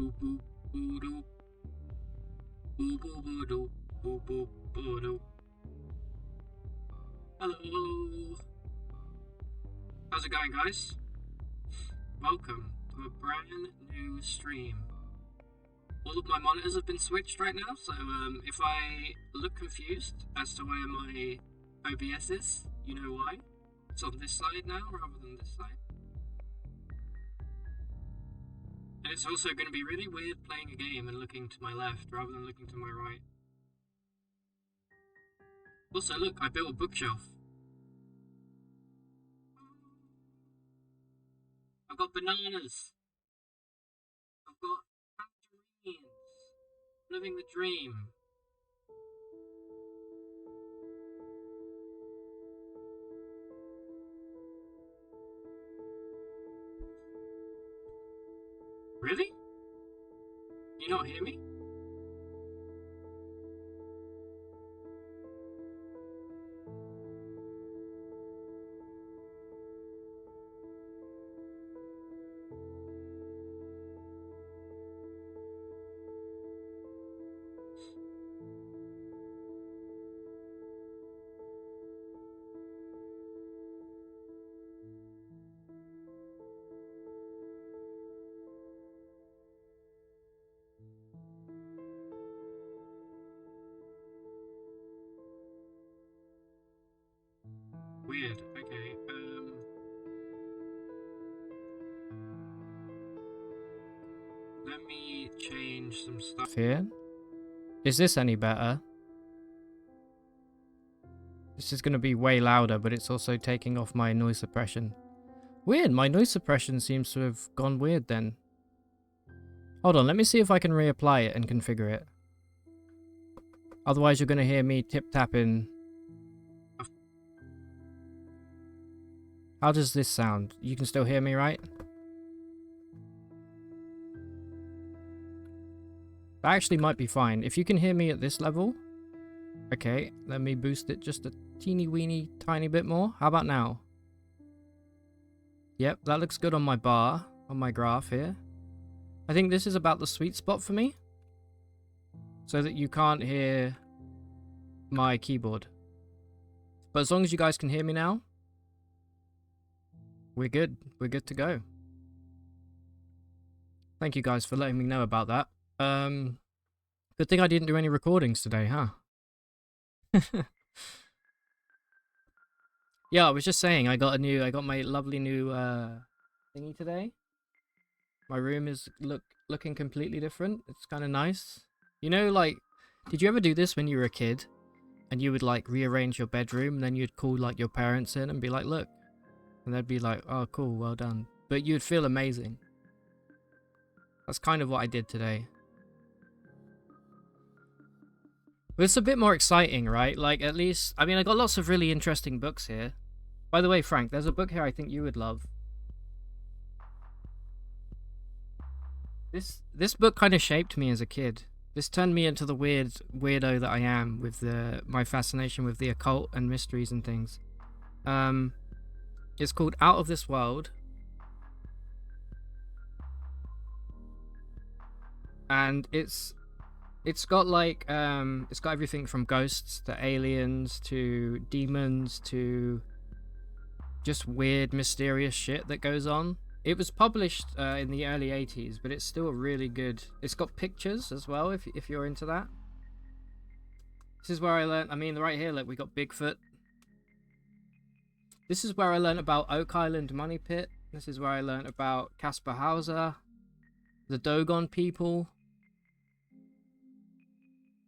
Boop boop boo doo. Boo boo boo doo. Boo boo boo doo. Hello. How's it going, guys? Welcome to a brand new stream. All of my monitors have been switched right now, so if I look confused as to where my OBS is, you know why. It's on this side now rather than this side. And it's also going to be really weird playing a game and looking to my left rather than looking to my right. Also, look, I built a bookshelf. I've got bananas. I've got tangerines. Living the dream. Really? You not hear me? Weird. Okay. Let me change some stuff here. Is this any better? This is going to be way louder, but it's also taking off my noise suppression. Weird, my noise suppression seems to have gone weird then. Hold on, let me see if I can reapply it and configure it. Otherwise you're going to hear me tip-tapping. How does this sound? You can still hear me, right? That actually might be fine. If you can hear me at this level. Okay, let me boost it just a teeny weeny tiny bit more. How about now? Yep, that looks good on my bar, on my graph here. I think this is about the sweet spot for me. So that you can't hear my keyboard. But as long as you guys can hear me now, we're good. We're good to go. Thank you guys for letting me know about that. Good thing I didn't do any recordings today, huh? Yeah, I was just saying I got my lovely new thingy today. My room is looking completely different. It's kind of nice. You know, like, did you ever do this when you were a kid? And you would like rearrange your bedroom and then you'd call like your parents in and be like, look. And they'd be like, oh cool, well done. But you'd feel amazing. That's kind of what I did today. But it's a bit more exciting, right? Like, at least, I mean, I got lots of really interesting books here. By the way, Frank, there's a book here I think you would love. This book kind of shaped me as a kid. This turned me into the weirdo that I am with my fascination with the occult and mysteries and things. It's called Out of This World. And it's got like it's got everything from ghosts to aliens to demons to just weird mysterious shit that goes on. It was published in the early 80s, but it's still really good. It's got pictures as well if you're into that. This is where I learned, I mean right here, look, we got Bigfoot. This is where I learned about Oak Island Money Pit. This is where I learned about Caspar Hauser, the Dogon people.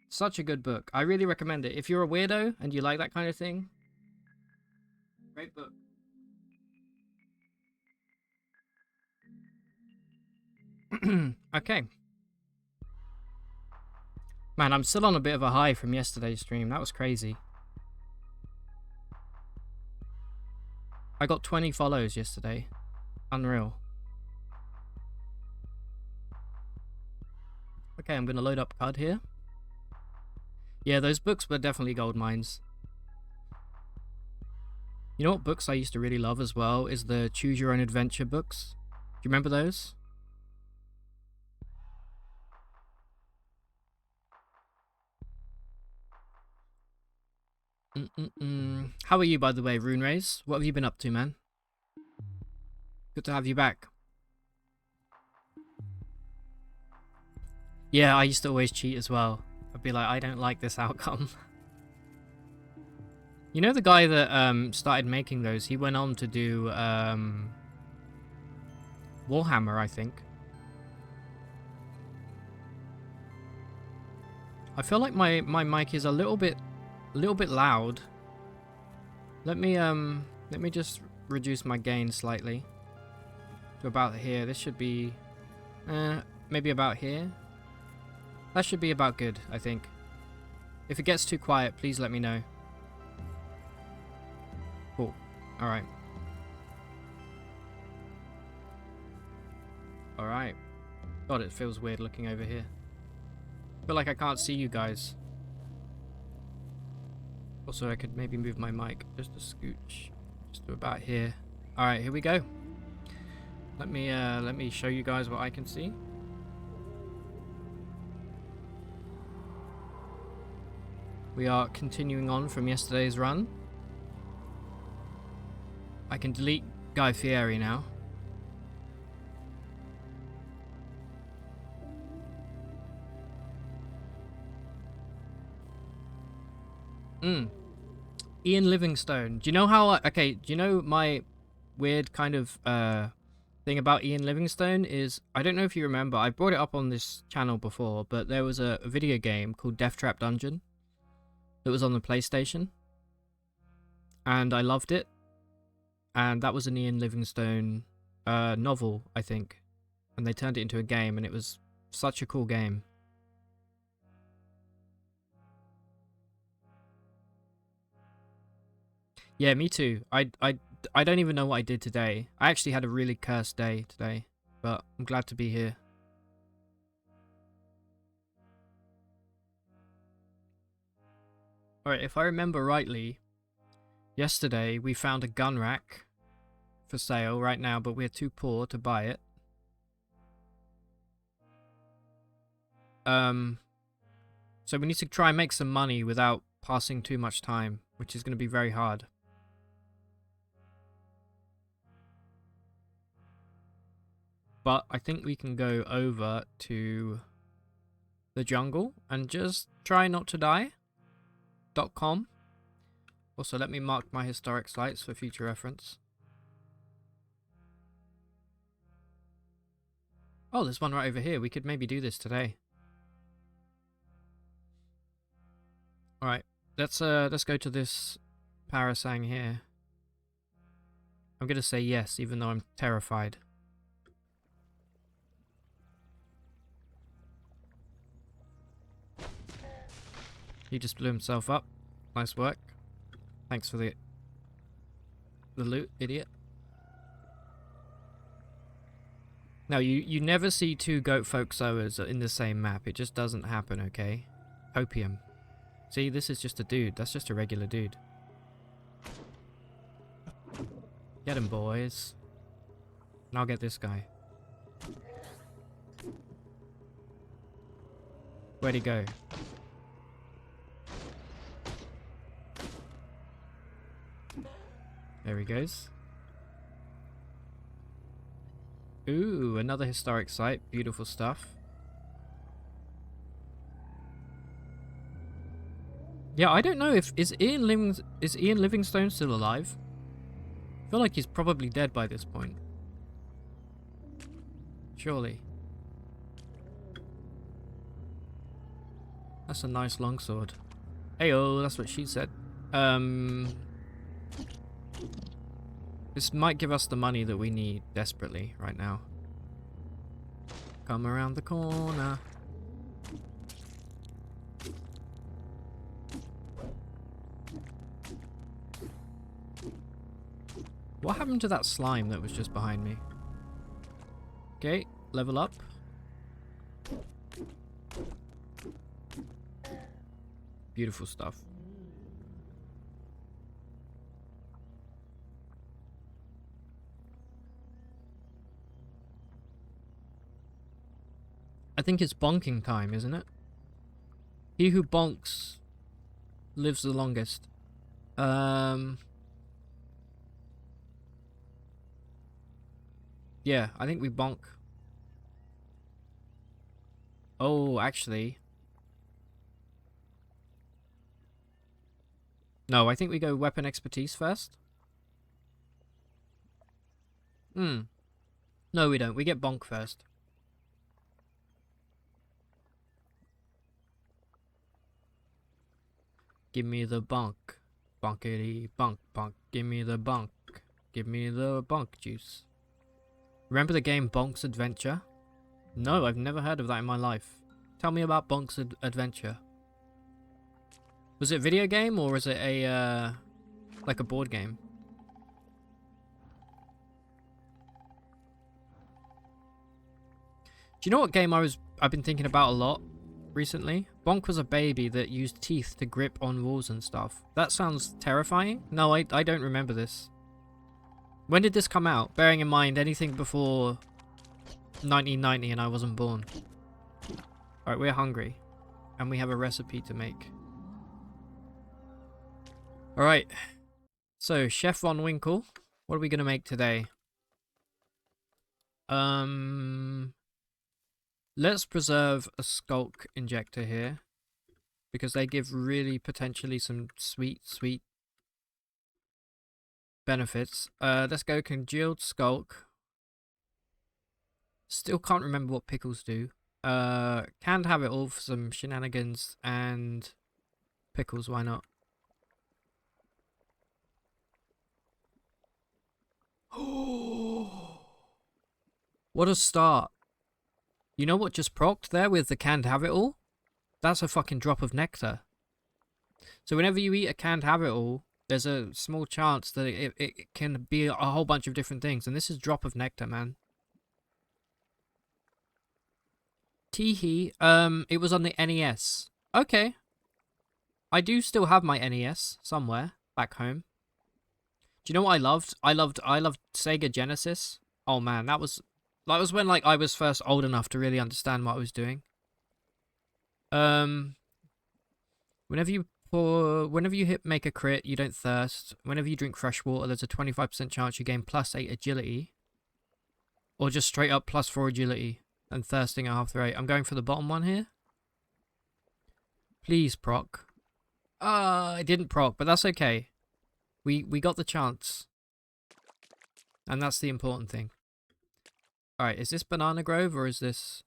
Such a good book. I really recommend it. If you're a weirdo and you like that kind of thing, great book. Okay. Man, I'm still on a bit of a high from yesterday's stream. That was crazy. I got 20 follows yesterday. Unreal. Okay, I'm going to load up CUD here. Yeah, those books were definitely gold mines. You know what books I used to really love as well is the Choose Your Own Adventure books. Do you remember those? How are you, by the way, Rune Rays? What have you been up to, man? Good to have you back. Yeah, I used to always cheat as well. I'd be like, I don't like this outcome. You know the guy that started making those, he went on to do Warhammer, I think. I feel like my mic is a little bit loud. Let me just reduce my gain slightly to about here. This should be maybe about here. That should be about good, I think. If it gets too quiet, please let me know. Cool. Alright. Alright. God, it feels weird looking over here. I feel like I can't see you guys. Also, I could maybe move my mic just a scooch. Just to about here. Alright, here we go. Let me show you guys what I can see. We are continuing on from yesterday's run. I can delete Guy Fieri now. Ian Livingstone. Do you know how okay, do you know my weird kind of thing about Ian Livingstone is, I don't know if you remember, I brought it up on this channel before, but there was a video game called Death Trap Dungeon that was on the PlayStation. And I loved it. And that was an Ian Livingstone novel, I think. And they turned it into a game, and it was such a cool game. Yeah, me too. I don't even know what I did today. I actually had a really cursed day today, but I'm glad to be here. Alright, if I remember rightly, yesterday we found a gun rack for sale right now, but we're too poor to buy it. So we need to try and make some money without passing too much time, which is going to be very hard. But I think we can go over to the jungle and just try not to die. .com. Also, let me mark my historic sites for future reference. Oh, there's one right over here. We could maybe do this today. Alright, let's go to this parasang here. I'm gonna say yes, even though I'm terrified. He just blew himself up. Nice work. Thanks for the loot, idiot. Now, you never see two goat folk sowers in the same map. It just doesn't happen, okay? Opium. See, this is just a dude. That's just a regular dude. Get him, boys. And I'll get this guy. Where'd he go? There he goes. Ooh, another historic site. Beautiful stuff. Yeah, I don't know if... Is Ian Livingstone still alive? I feel like he's probably dead by this point. Surely. That's a nice longsword. Heyo, that's what she said. This might give us the money that we need desperately right now. Come around the corner. What happened to that slime that was just behind me? Okay, level up. Beautiful stuff. I think it's bonking time, isn't it? He who bonks lives the longest. Yeah, I think we bonk. Oh, actually. No, I think we go weapon expertise first. Hmm. No, we don't. We get bonk first. Give me the bonk. Bonkity bonk bonk. Give me the bonk. Give me the bonk juice. Remember the game Bonk's Adventure? No, I've never heard of that in my life. Tell me about Bonk's Adventure. Was it a video game or was it a, like a board game? Do you know what game I've been thinking about a lot recently? Bonk was a baby that used teeth to grip on walls and stuff. That sounds terrifying. No, I don't remember this. When did this come out? Bearing in mind anything before 1990 and I wasn't born. Alright, we're hungry. And we have a recipe to make. Alright. So, Chef Von Winkle. What are we going to make today? Let's preserve a skulk injector here. Because they give really potentially some sweet benefits. Let's go congealed skulk. Still can't remember what pickles do. Can't have it all for some shenanigans and pickles, why not? What a start. You know what just procced there with the can't have it all? That's a fucking drop of nectar. So whenever you eat a can't have it all, there's a small chance that it can be a whole bunch of different things. And this is drop of nectar, man. Teehee, it was on the NES. Okay. I do still have my NES somewhere back home. Do you know what I loved? I loved Sega Genesis. Oh man, that was when like I was first old enough to really understand what I was doing. Whenever you make a crit, you don't thirst. Whenever you drink fresh water, there's a 25% chance you gain +8 agility. Or just straight up +4 agility. And thirsting at half the rate. I'm going for the bottom one here. Please proc. I didn't proc, but that's okay. We got the chance. And that's the important thing. Alright, is this Banana Grove or is this...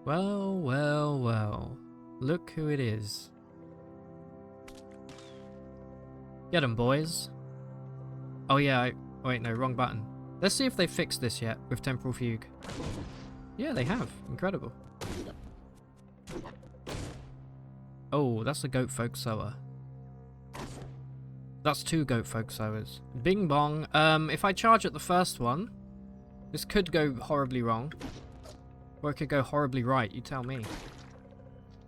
Well, well, well. Look who it is. Get 'em, boys. Oh yeah, wait, no, wrong button. Let's see if they fixed this yet with Temporal Fugue. Yeah, they have. Incredible. Oh, that's a goat folk sower. That's 2 goat folk sowers. Bing bong. If I charge at the first one, this could go horribly wrong. Or it could go horribly right, you tell me.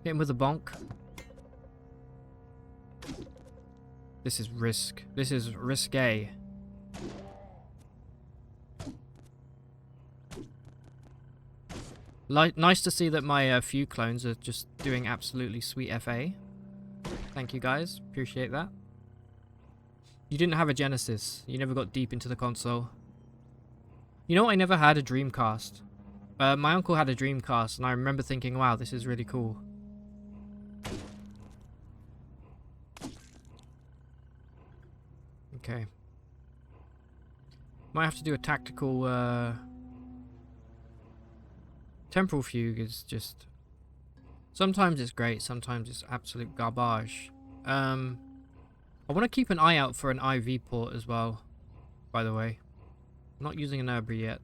Hit him with a bonk. This is risk. This is risque. Nice to see that my few clones are just doing absolutely sweet FA. Thank you guys, appreciate that. You didn't have a Genesis, you never got deep into the console. You know, I never had a Dreamcast. My uncle had a Dreamcast and I remember thinking, wow, this is really cool. Okay. Might have to do a tactical, Temporal Fugue is just... Sometimes it's great, sometimes it's absolute garbage. I want to keep an eye out for an IV port as well, by the way. I'm not using an Herbery yet.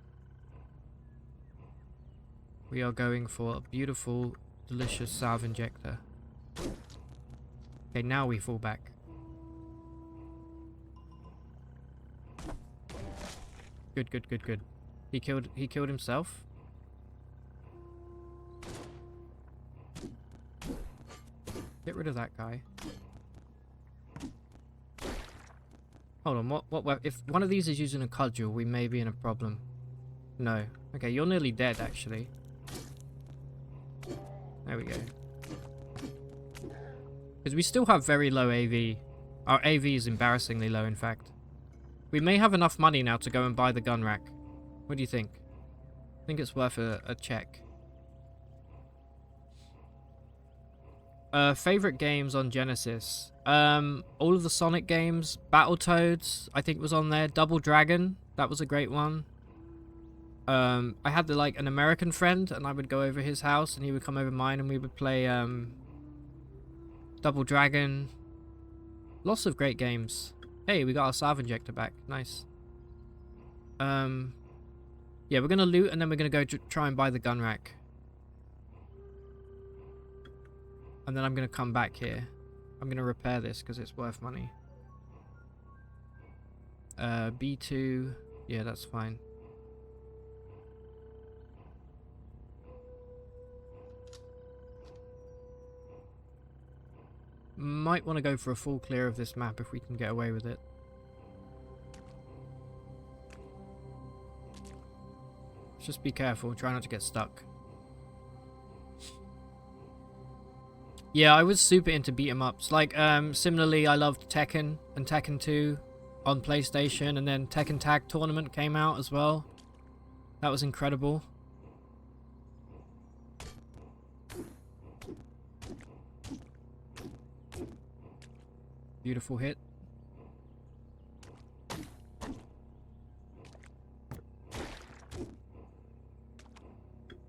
We are going for a beautiful, delicious salve injector. Okay, now we fall back. Good, good, good, good. He killed himself. Get rid of that guy. Hold on, what if one of these is using a cudgel, we may be in a problem. No. Okay, you're nearly dead, actually. There we go. Because we still have very low AV. Our AV is embarrassingly low, in fact. We may have enough money now to go and buy the gun rack. What do you think? I think it's worth a check. Favorite games on Genesis. All of the Sonic games. Battletoads, I think was on there. Double Dragon, that was a great one. I had an American friend, and I would go over his house, and he would come over mine, and we would play Double Dragon. Lots of great games. Hey, we got our salve injector back. Nice. Yeah, we're gonna loot, and then we're gonna go try and buy the gun rack. And then I'm gonna come back here. I'm gonna repair this because it's worth money. B2. Yeah, that's fine. Might want to go for a full clear of this map if we can get away with it. Just be careful, try not to get stuck. Yeah, I was super into beat 'em ups. Similarly, I loved Tekken and Tekken 2 on PlayStation, and then Tekken Tag Tournament came out as well. That was incredible. Beautiful hit.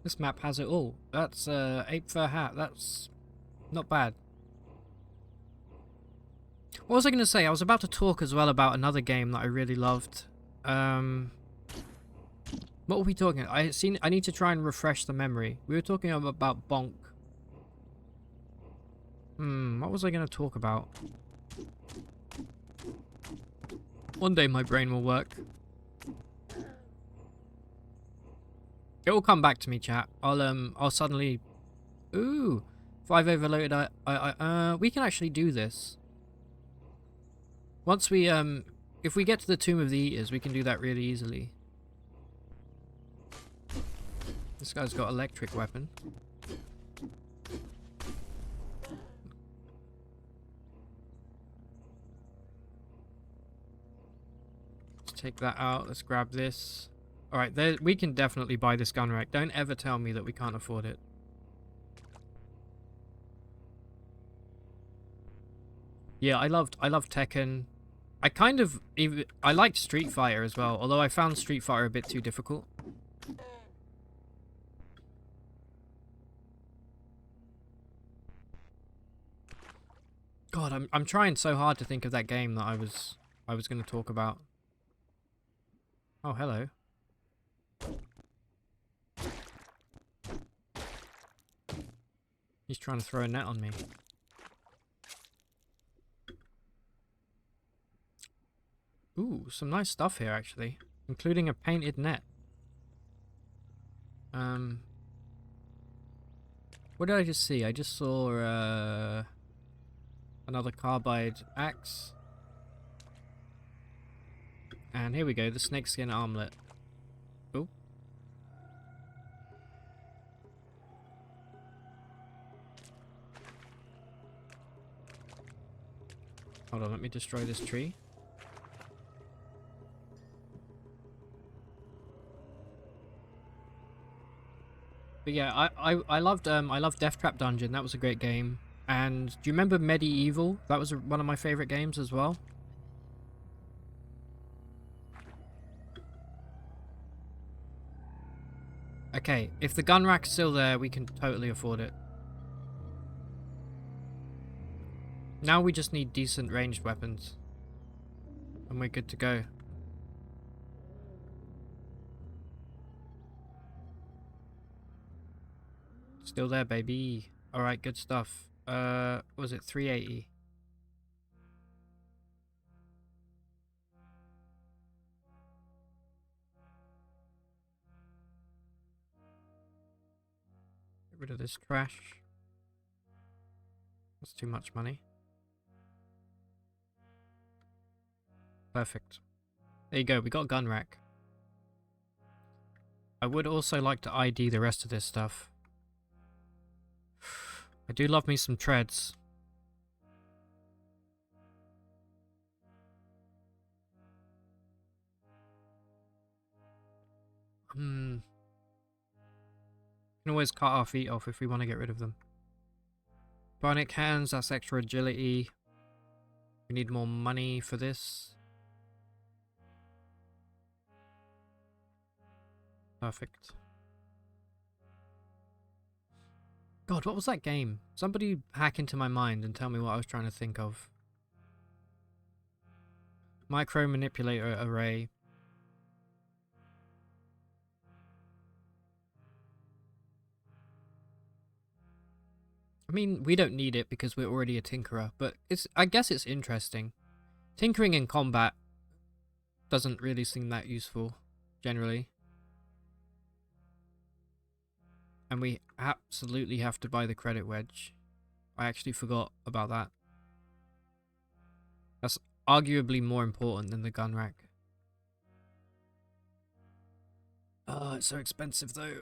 This map has it all. That's ape fur hat. That's not bad. What was I going to say? I was about to talk as well about another game that I really loved. What were we talking about? I need to try and refresh the memory. We were talking about Bonk. What was I going to talk about? One day my brain will work. It will come back to me, chat. I'll suddenly... Ooh! 5 overloaded. We can actually do this. Once we, if we get to the Tomb of the Eaters, we can do that really easily. This guy's got electric weapon. Let's take that out. Let's grab this. Alright, we can definitely buy this gun rack. Don't ever tell me that we can't afford it. Yeah, I loved Tekken. I liked Street Fighter as well, although I found Street Fighter a bit too difficult. God, I'm trying so hard to think of that game that I was going to talk about. Oh, hello. He's trying to throw a net on me. Ooh, some nice stuff here actually, including a painted net. What did I just see? I just saw another carbide axe. And here we go, the snakeskin armlet. Oh. Hold on, let me destroy this tree. But yeah, I loved Death Trap Dungeon. That was a great game. And do you remember Medieval? That was one of my favorite games as well. Okay, if the gun rack's still there, we can totally afford it. Now we just need decent ranged weapons. And we're good to go. Still there, baby. Alright, good stuff. Was it 380? Get rid of this trash. That's too much money. Perfect. There you go, we got a gun rack. I would also like to ID the rest of this stuff. I do love me some treads. Can always cut our feet off if we want to get rid of them. Bionic hands, that's extra agility. We need more money for this. Perfect. God, what was that game? Somebody hack into my mind and tell me what I was trying to think of. Micro manipulator array. I mean, we don't need it because we're already a tinkerer, but I guess it's interesting. Tinkering in combat doesn't really seem that useful, generally. And we absolutely have to buy the credit wedge. I actually forgot about that. That's arguably more important than the gun rack. Oh, it's so expensive though.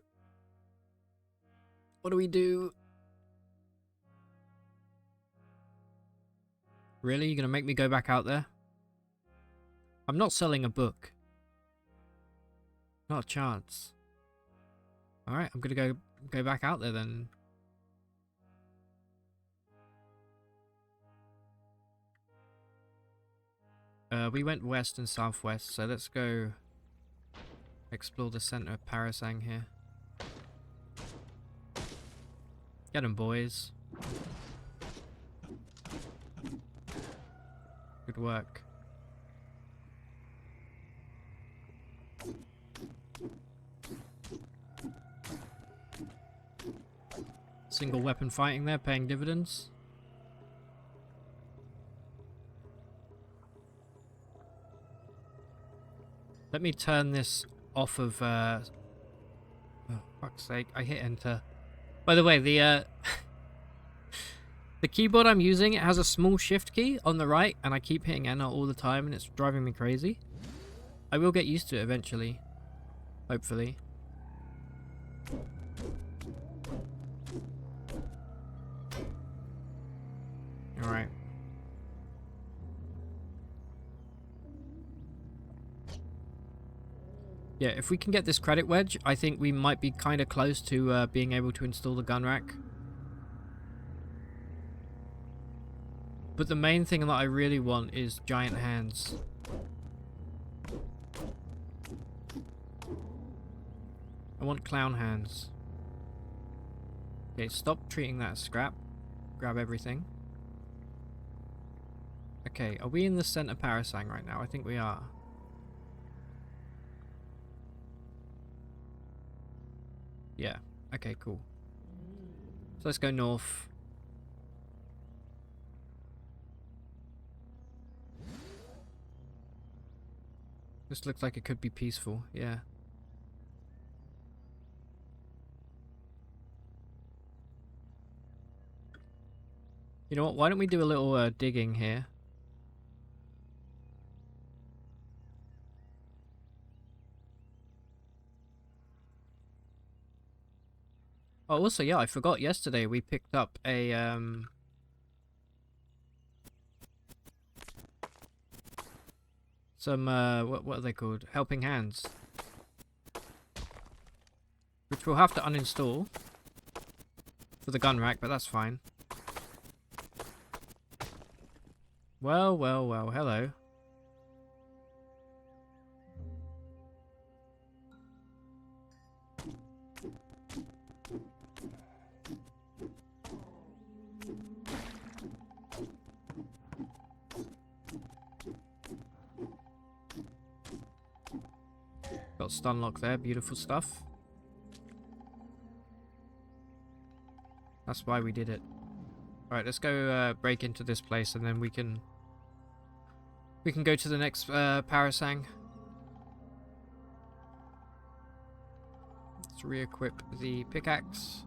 What do we do? Really? You're gonna make me go back out there? I'm not selling a book. Not a chance. Alright, I'm gonna go back out there then. We went west and southwest, so let's go explore the center of Parasang here. Get 'em, boys. Good work. Single weapon fighting there, paying dividends. Let me turn this off of, oh, fuck's sake, I hit enter. By the way, the keyboard I'm using, it has a small shift key on the right, and I keep hitting enter all the time, and it's driving me crazy. I will get used to it eventually. Hopefully. Alright. Yeah, if we can get this credit wedge, I think we might be kind of close to being able to install the gun rack. But the main thing that I really want is giant hands. I want clown hands. Okay, stop treating that as scrap. Grab everything. Okay, are we in the center Parasang right now? I think we are. Yeah, okay, cool. So let's go north. This looks like it could be peaceful, yeah. You know what, why don't we do a little digging here? Oh, also, yeah, I forgot yesterday we picked up a, some, what are they called? Helping hands. Which we'll have to uninstall for the gun rack, but that's fine. Well, well, well, hello. Got stun lock there, beautiful stuff. That's why we did it. Alright, let's go break into this place and then we can go to the next Parasang. Let's re-equip the pickaxe.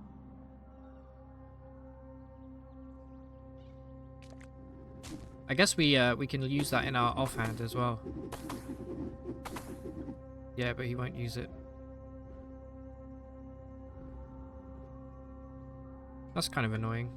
I guess we can use that in our offhand as well. Yeah, but he won't use it. That's kind of annoying.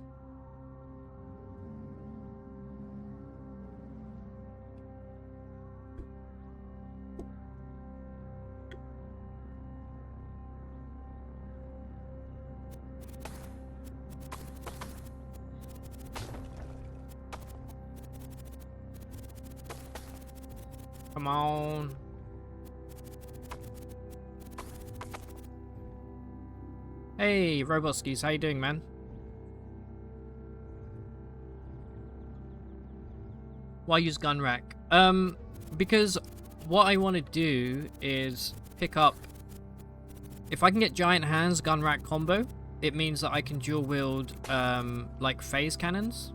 Come on. Hey, Robotskis, how you doing, man? Why use gun rack? Because what I want to do is pick up... If I can get giant hands gun rack combo, it means that I can dual wield, like phase cannons.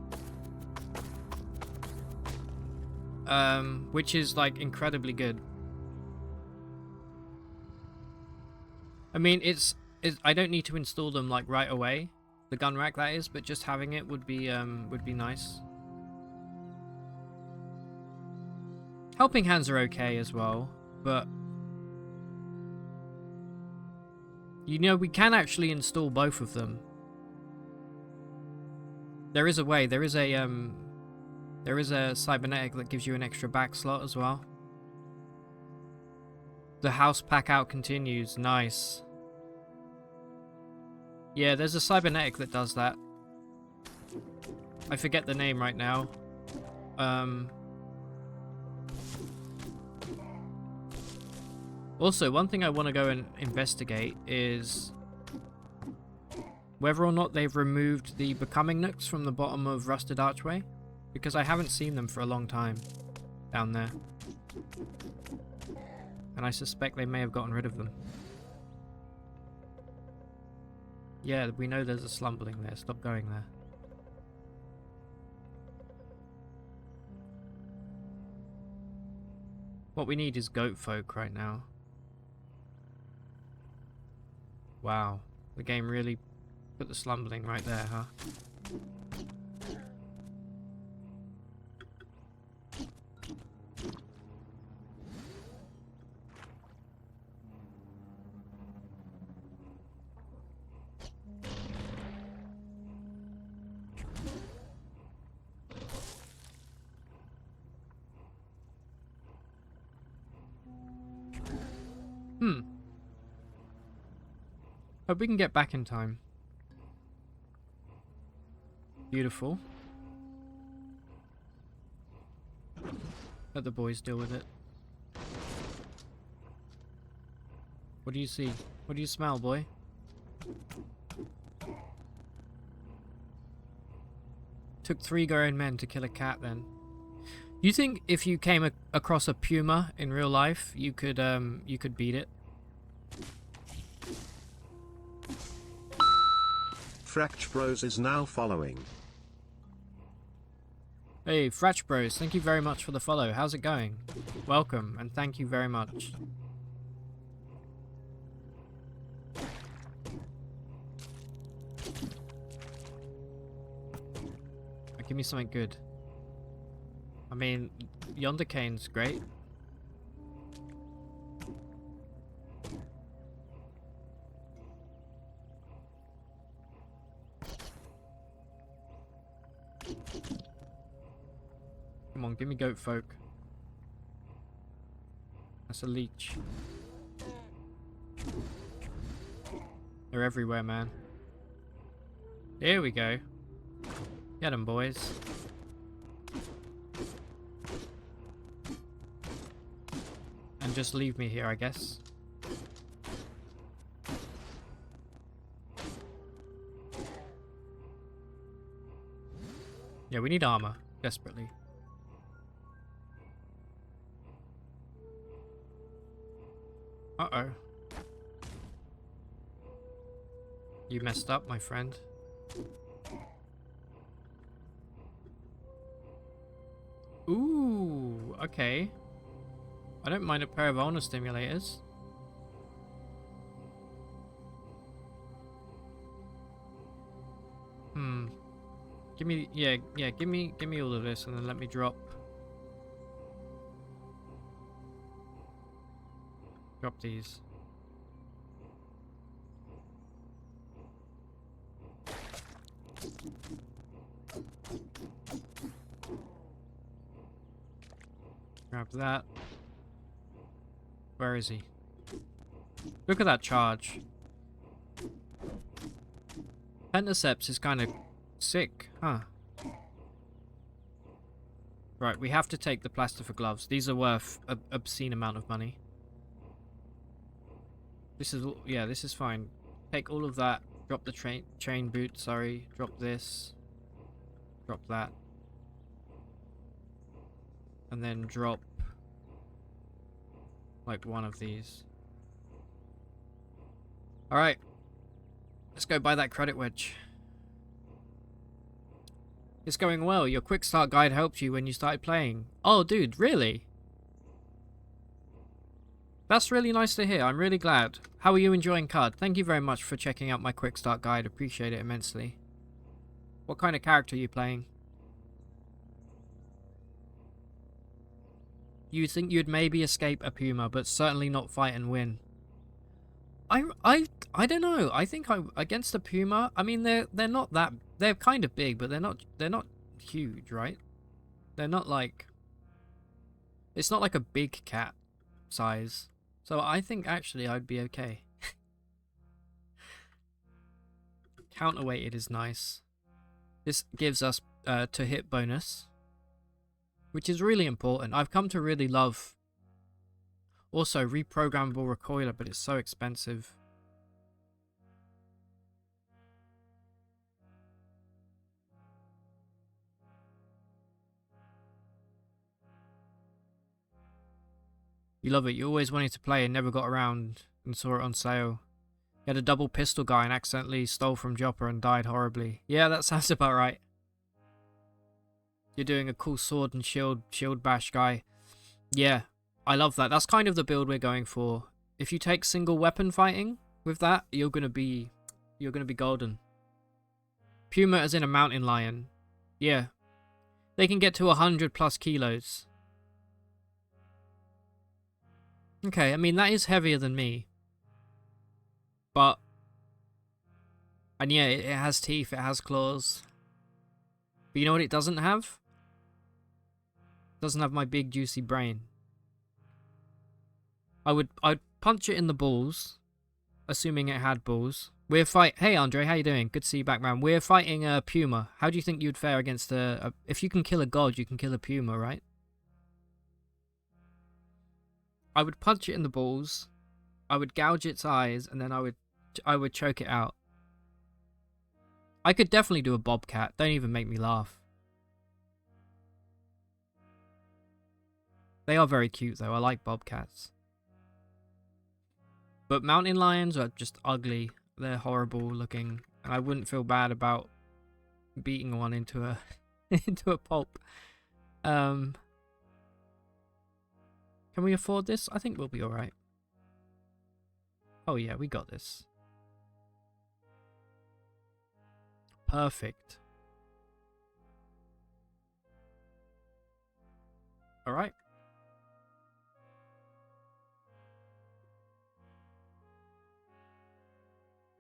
Which is, like, incredibly good. I mean, I don't need to install them, like, right away. The gun rack, that is, but just having it would be nice. Helping hands are okay as well, but... You know, we can actually install both of them. There is a way. There is a cybernetic that gives you an extra back slot as well. The house pack out continues. Nice. Yeah, there's a cybernetic that does that. I forget the name right now. Also, one thing I want to go and investigate is whether or not they've removed the becoming nooks from the bottom of Rusted Archway, because I haven't seen them for a long time down there. And I suspect they may have gotten rid of them. Yeah, we know there's a slumbling there. Stop going there. What we need is goat folk right now. Wow. The game really put the slumbling right there, huh? Hope we can get back in time. Beautiful. Let the boys deal with it. What do you see? What do you smell, boy? Took 3 grown men to kill a cat then. You think if you came across a puma in real life, you could beat it? Fracch Bros is now following. Hey, Fracch Bros, thank you very much for the follow. How's it going? Welcome, and thank you very much. Give me something good. I mean, Yonder Cane's great. Come on, give me goat folk. That's a leech. They're everywhere, man. Here we go. Get them, boys. And just leave me here, I guess. Yeah, we need armor, desperately. Uh-oh. You messed up, my friend. Ooh, okay. I don't mind a pair of ulnar stimulators. Give me, give me all of this and then let me drop these. Grab that. Where is he? Look at that charge. Pentaceps is kind of sick, huh? Right, we have to take the plaster for gloves. These are worth an obscene amount of money. This is, yeah, this is fine. Take all of that. Drop the chain boot, sorry. Drop this. Drop that. And then drop like one of these. Alright. Let's go buy that credit wedge. It's going well. Your quick start guide helped you when you started playing. Oh, dude, really? That's really nice to hear. I'm really glad. How are you enjoying CUD? Thank you very much for checking out my quick start guide. Appreciate it immensely. What kind of character are you playing? You think you'd maybe escape a puma, but certainly not fight and win. I don't know. I think against a puma. I mean, they're not that. They're kind of big, but they're not huge, right? They're not like. It's not like a big cat size. So I think actually I'd be okay. Counterweighted is nice. This gives us to hit bonus, which is really important. I've come to really love. Also, reprogrammable recoiler, but it's so expensive. You love it. You always wanted to play and never got around and saw it on sale. You had a double pistol guy and accidentally stole from Jopper and died horribly. Yeah, that sounds about right. You're doing a cool sword and shield bash guy. Yeah. I love that. That's kind of the build we're going for. If you take single weapon fighting with that, you're gonna be golden. Puma as in a mountain lion. Yeah. They can get to 100+ kilos. Okay, I mean that is heavier than me. But and yeah, it has teeth, it has claws. But you know what it doesn't have? It doesn't have my big juicy brain. I'd punch it in the balls, assuming it had balls. Hey Andre, how you doing? Good to see you back, man. We're fighting a puma. How do you think you'd fare against a if you can kill a god, you can kill a puma, right? I would punch it in the balls. I would gouge its eyes, and then I would choke it out. I could definitely do a bobcat. Don't even make me laugh. They are very cute though. I like bobcats. But mountain lions are just ugly. They're horrible looking. And I wouldn't feel bad about beating one into a into a pulp. Can we afford this? I think we'll be alright. Oh yeah, we got this. Perfect. Alright.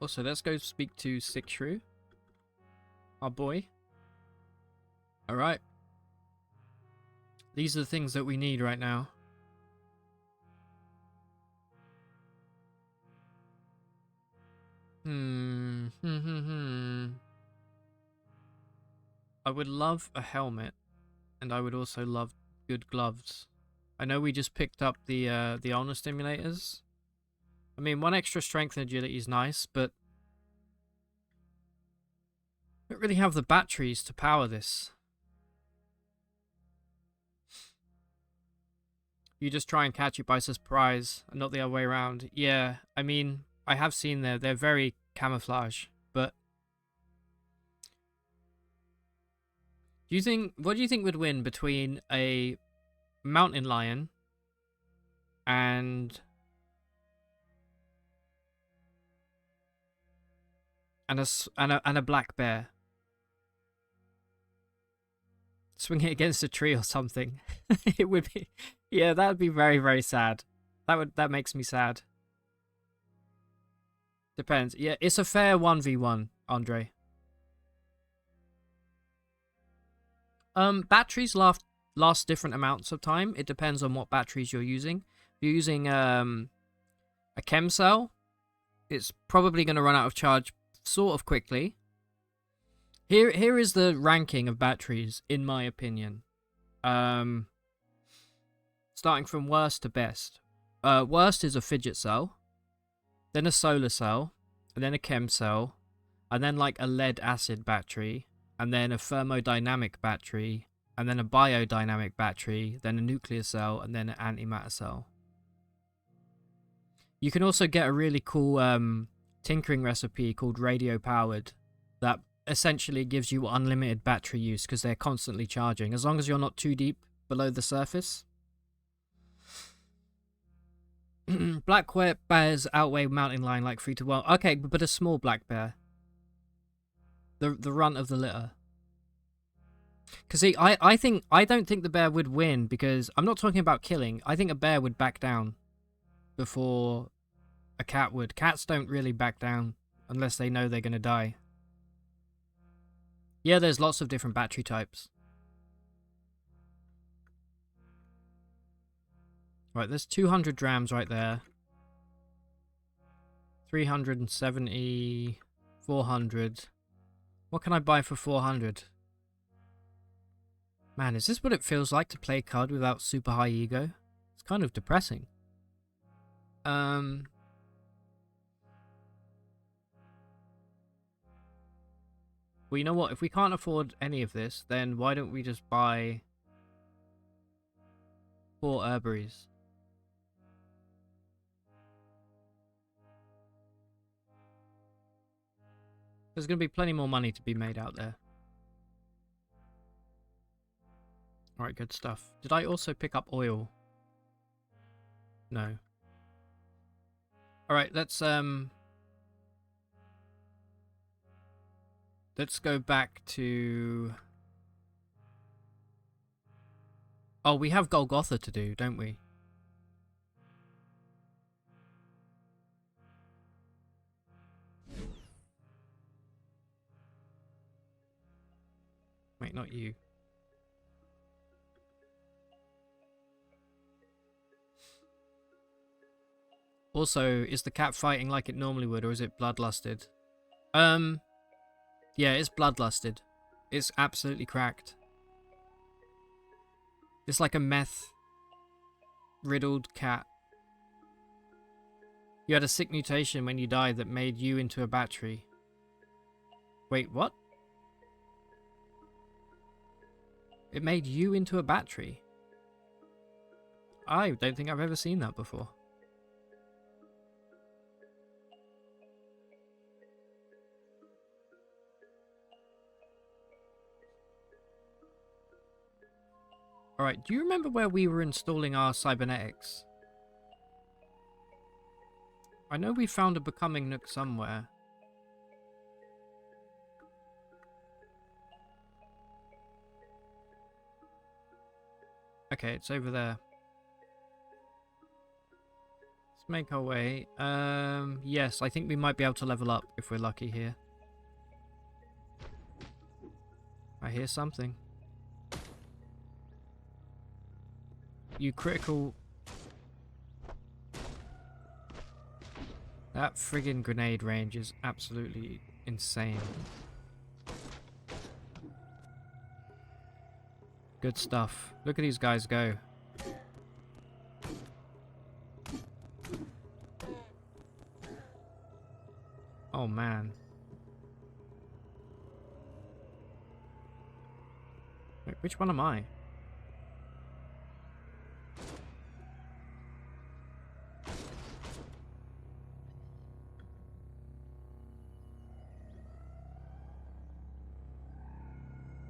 Also, let's go speak to Six Shrew. Our boy. Alright. These are the things that we need right now. I would love a helmet, and I would also love good gloves. I know we just picked up the ulnar stimulators. I mean, one extra strength and agility is nice, but I don't really have the batteries to power this. You just try and catch it by surprise, and not the other way around. Yeah, I mean, I have seen they're very camouflage, but what do you think would win between a mountain lion and a black bear? Swing it against a tree or something. It would be, yeah, that would be very, very sad. That makes me sad. Depends. Yeah, it's a fair 1v1, Andre. Batteries last different amounts of time. It depends on what batteries you're using. If you're using a chem cell, it's probably going to run out of charge sort of quickly. Here is the ranking of batteries, in my opinion. Starting from worst to best. Worst is a fidget cell, then a solar cell, and then a chem cell, and then like a lead acid battery, and then a thermodynamic battery, and then a biodynamic battery, then a nuclear cell, and then an antimatter cell. You can also get a really cool tinkering recipe called radio powered that essentially gives you unlimited battery use because they're constantly charging as long as you're not too deep below the surface. Black bears outweigh mountain lion like 3 to 1. Okay, but a small black bear. The runt of the litter. Because see, I don't think the bear would win because I'm not talking about killing. I think a bear would back down before a cat would. Cats don't really back down unless they know they're going to die. Yeah, there's lots of different battery types. Right, there's 200 drams right there. 370, 400. What can I buy for 400? Man, is this what it feels like to play COD without super high ego? It's kind of depressing. Well, you know what? If we can't afford any of this, then why don't we just buy 4 herbaries? There's going to be plenty more money to be made out there. Alright, good stuff. Did I also pick up oil? No. Alright, let's go back to... Oh, we have Golgotha to do, don't we? Wait, not you. Also, is the cat fighting like it normally would, or is it bloodlusted? Yeah, it's bloodlusted. It's absolutely cracked. It's like a meth-riddled cat. You had a sick mutation when you died that made you into a battery. Wait, what? It made you into a battery? I don't think I've ever seen that before. Alright, do you remember where we were installing our cybernetics? I know we found a becoming nook somewhere. Okay, it's over there. Let's make our way. Yes, I think we might be able to level up if we're lucky here. I hear something. You critical... That friggin' grenade range is absolutely insane. Good stuff. Look at these guys go. Oh man. Wait, which one am I?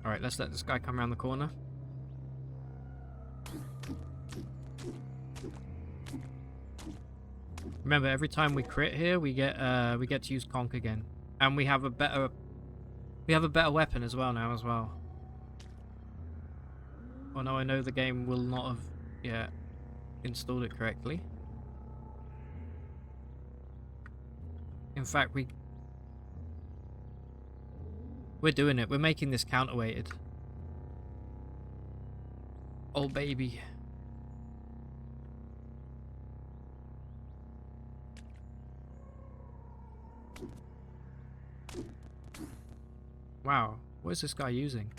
Alright, let's let this guy come around the corner. Remember, every time we crit here, we get to use Conk again, and we have a better weapon as well now as well. Oh no, I know the game will not have yet installed it correctly. In fact, we're doing it. We're making this counterweighted. Oh baby. Wow, what is this guy using?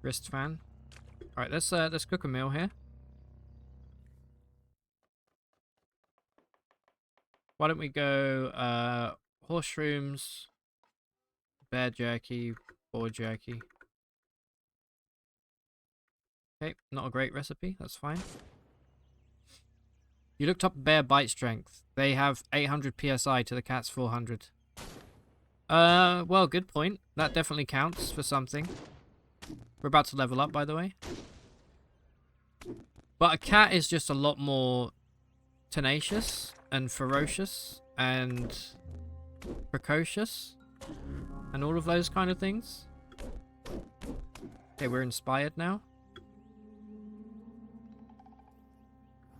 Wrist fan. Alright, let's cook a meal here. Why don't we go horse shrooms, bear jerky, boar jerky. Okay, not a great recipe, that's fine. You looked up bear bite strength. They have 800 PSI to the cat's 400. Well, good point. That definitely counts for something. We're about to level up, by the way. But a cat is just a lot more tenacious and ferocious and precocious and all of those kind of things. Okay, we're inspired now.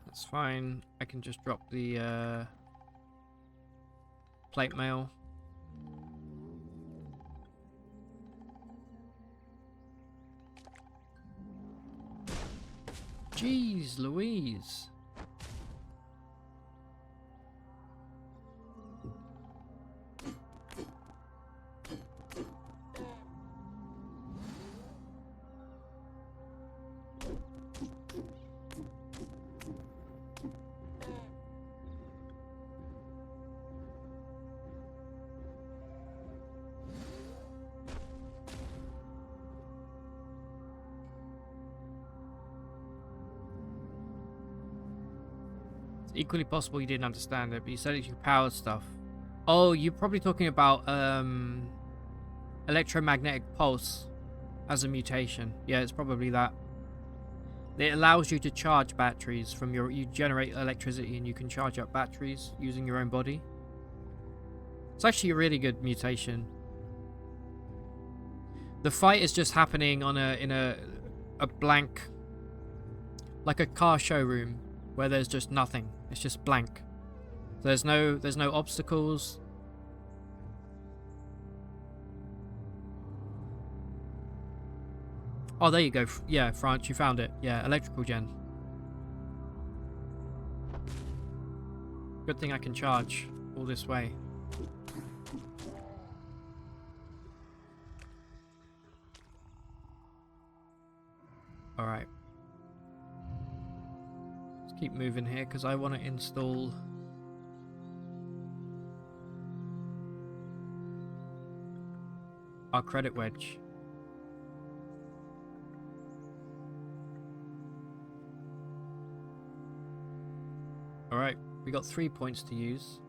That's fine. I can just drop the plate mail. Jeez Louise. Equally possible you didn't understand it, but you said it's your power stuff. Oh, you're probably talking about electromagnetic pulse as a mutation. Yeah, it's probably that. It allows you to charge batteries from your... You generate electricity and you can charge up batteries using your own body. It's actually a really good mutation. The fight is just happening on in a blank... Like a car showroom where there's just nothing. It's just blank. There's no obstacles. Oh, there you go. Yeah, France, you found it. Yeah, electrical gen. Good thing I can charge all this way. Alright. Let's keep moving here because I want to install... our credit wedge. Alright, we got 3 points to use.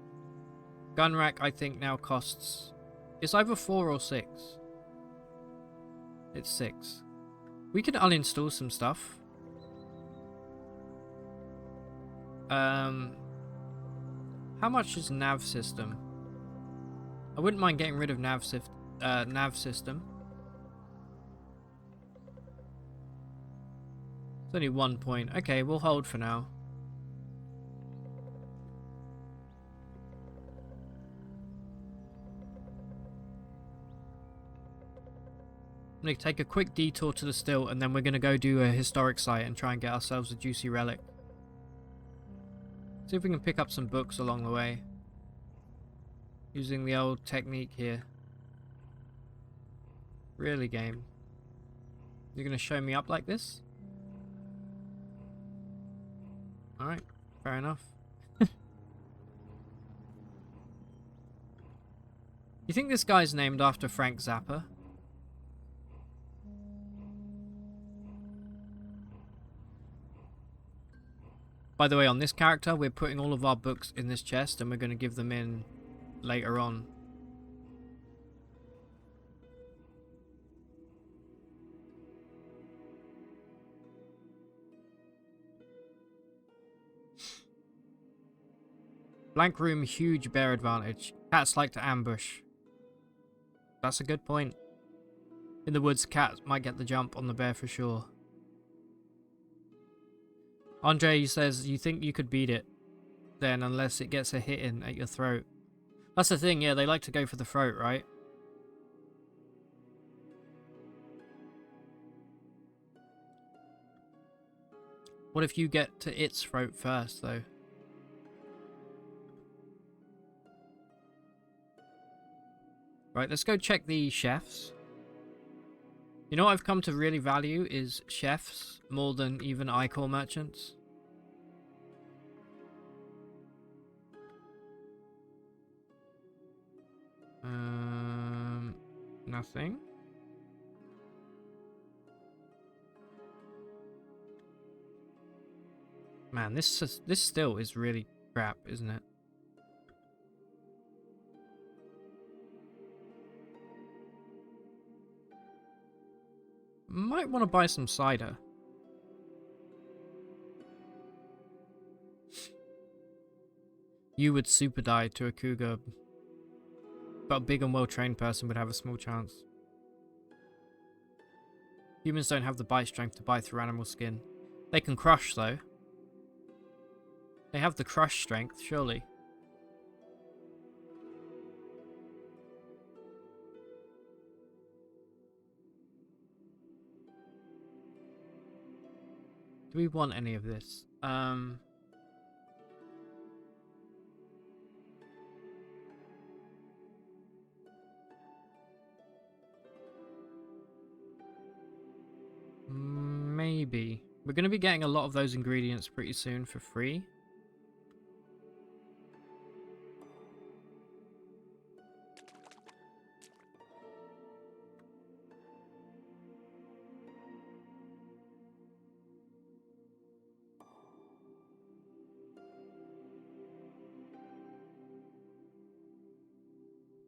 Gun rack, I think, now costs... It's either 4 or 6. It's 6. We can uninstall some stuff. How much is nav system? I wouldn't mind getting rid of nav system. It's only 1 point. Okay, we'll hold for now. I'm going to take a quick detour to the still and then we're going to go do a historic site and try and get ourselves a juicy relic. See if we can pick up some books along the way. Using the old technique here. Really, game? You're going to show me up like this? Alright, fair enough. You think this guy's named after Frank Zappa? By the way, on this character, we're putting all of our books in this chest and we're going to give them in later on. Blank room, huge bear advantage. Cats like to ambush. That's a good point. In the woods, cats might get the jump on the bear for sure. Andre says, you think you could beat it then unless it gets a hit in at your throat. That's the thing, yeah, they like to go for the throat, right? What if you get to its throat first, though? Right, let's go check the chefs. You know what I've come to really value is chefs more than even I-core merchants. Nothing. Man, this still is really crap, isn't it? Might want to buy some cider. You would super die to a cougar, but a big and well-trained person would have a small chance. Humans don't have the bite strength to bite through animal skin. They can crush, though. They have the crush strength, surely. Do we want any of this? Maybe. We're going to be getting a lot of those ingredients pretty soon for free.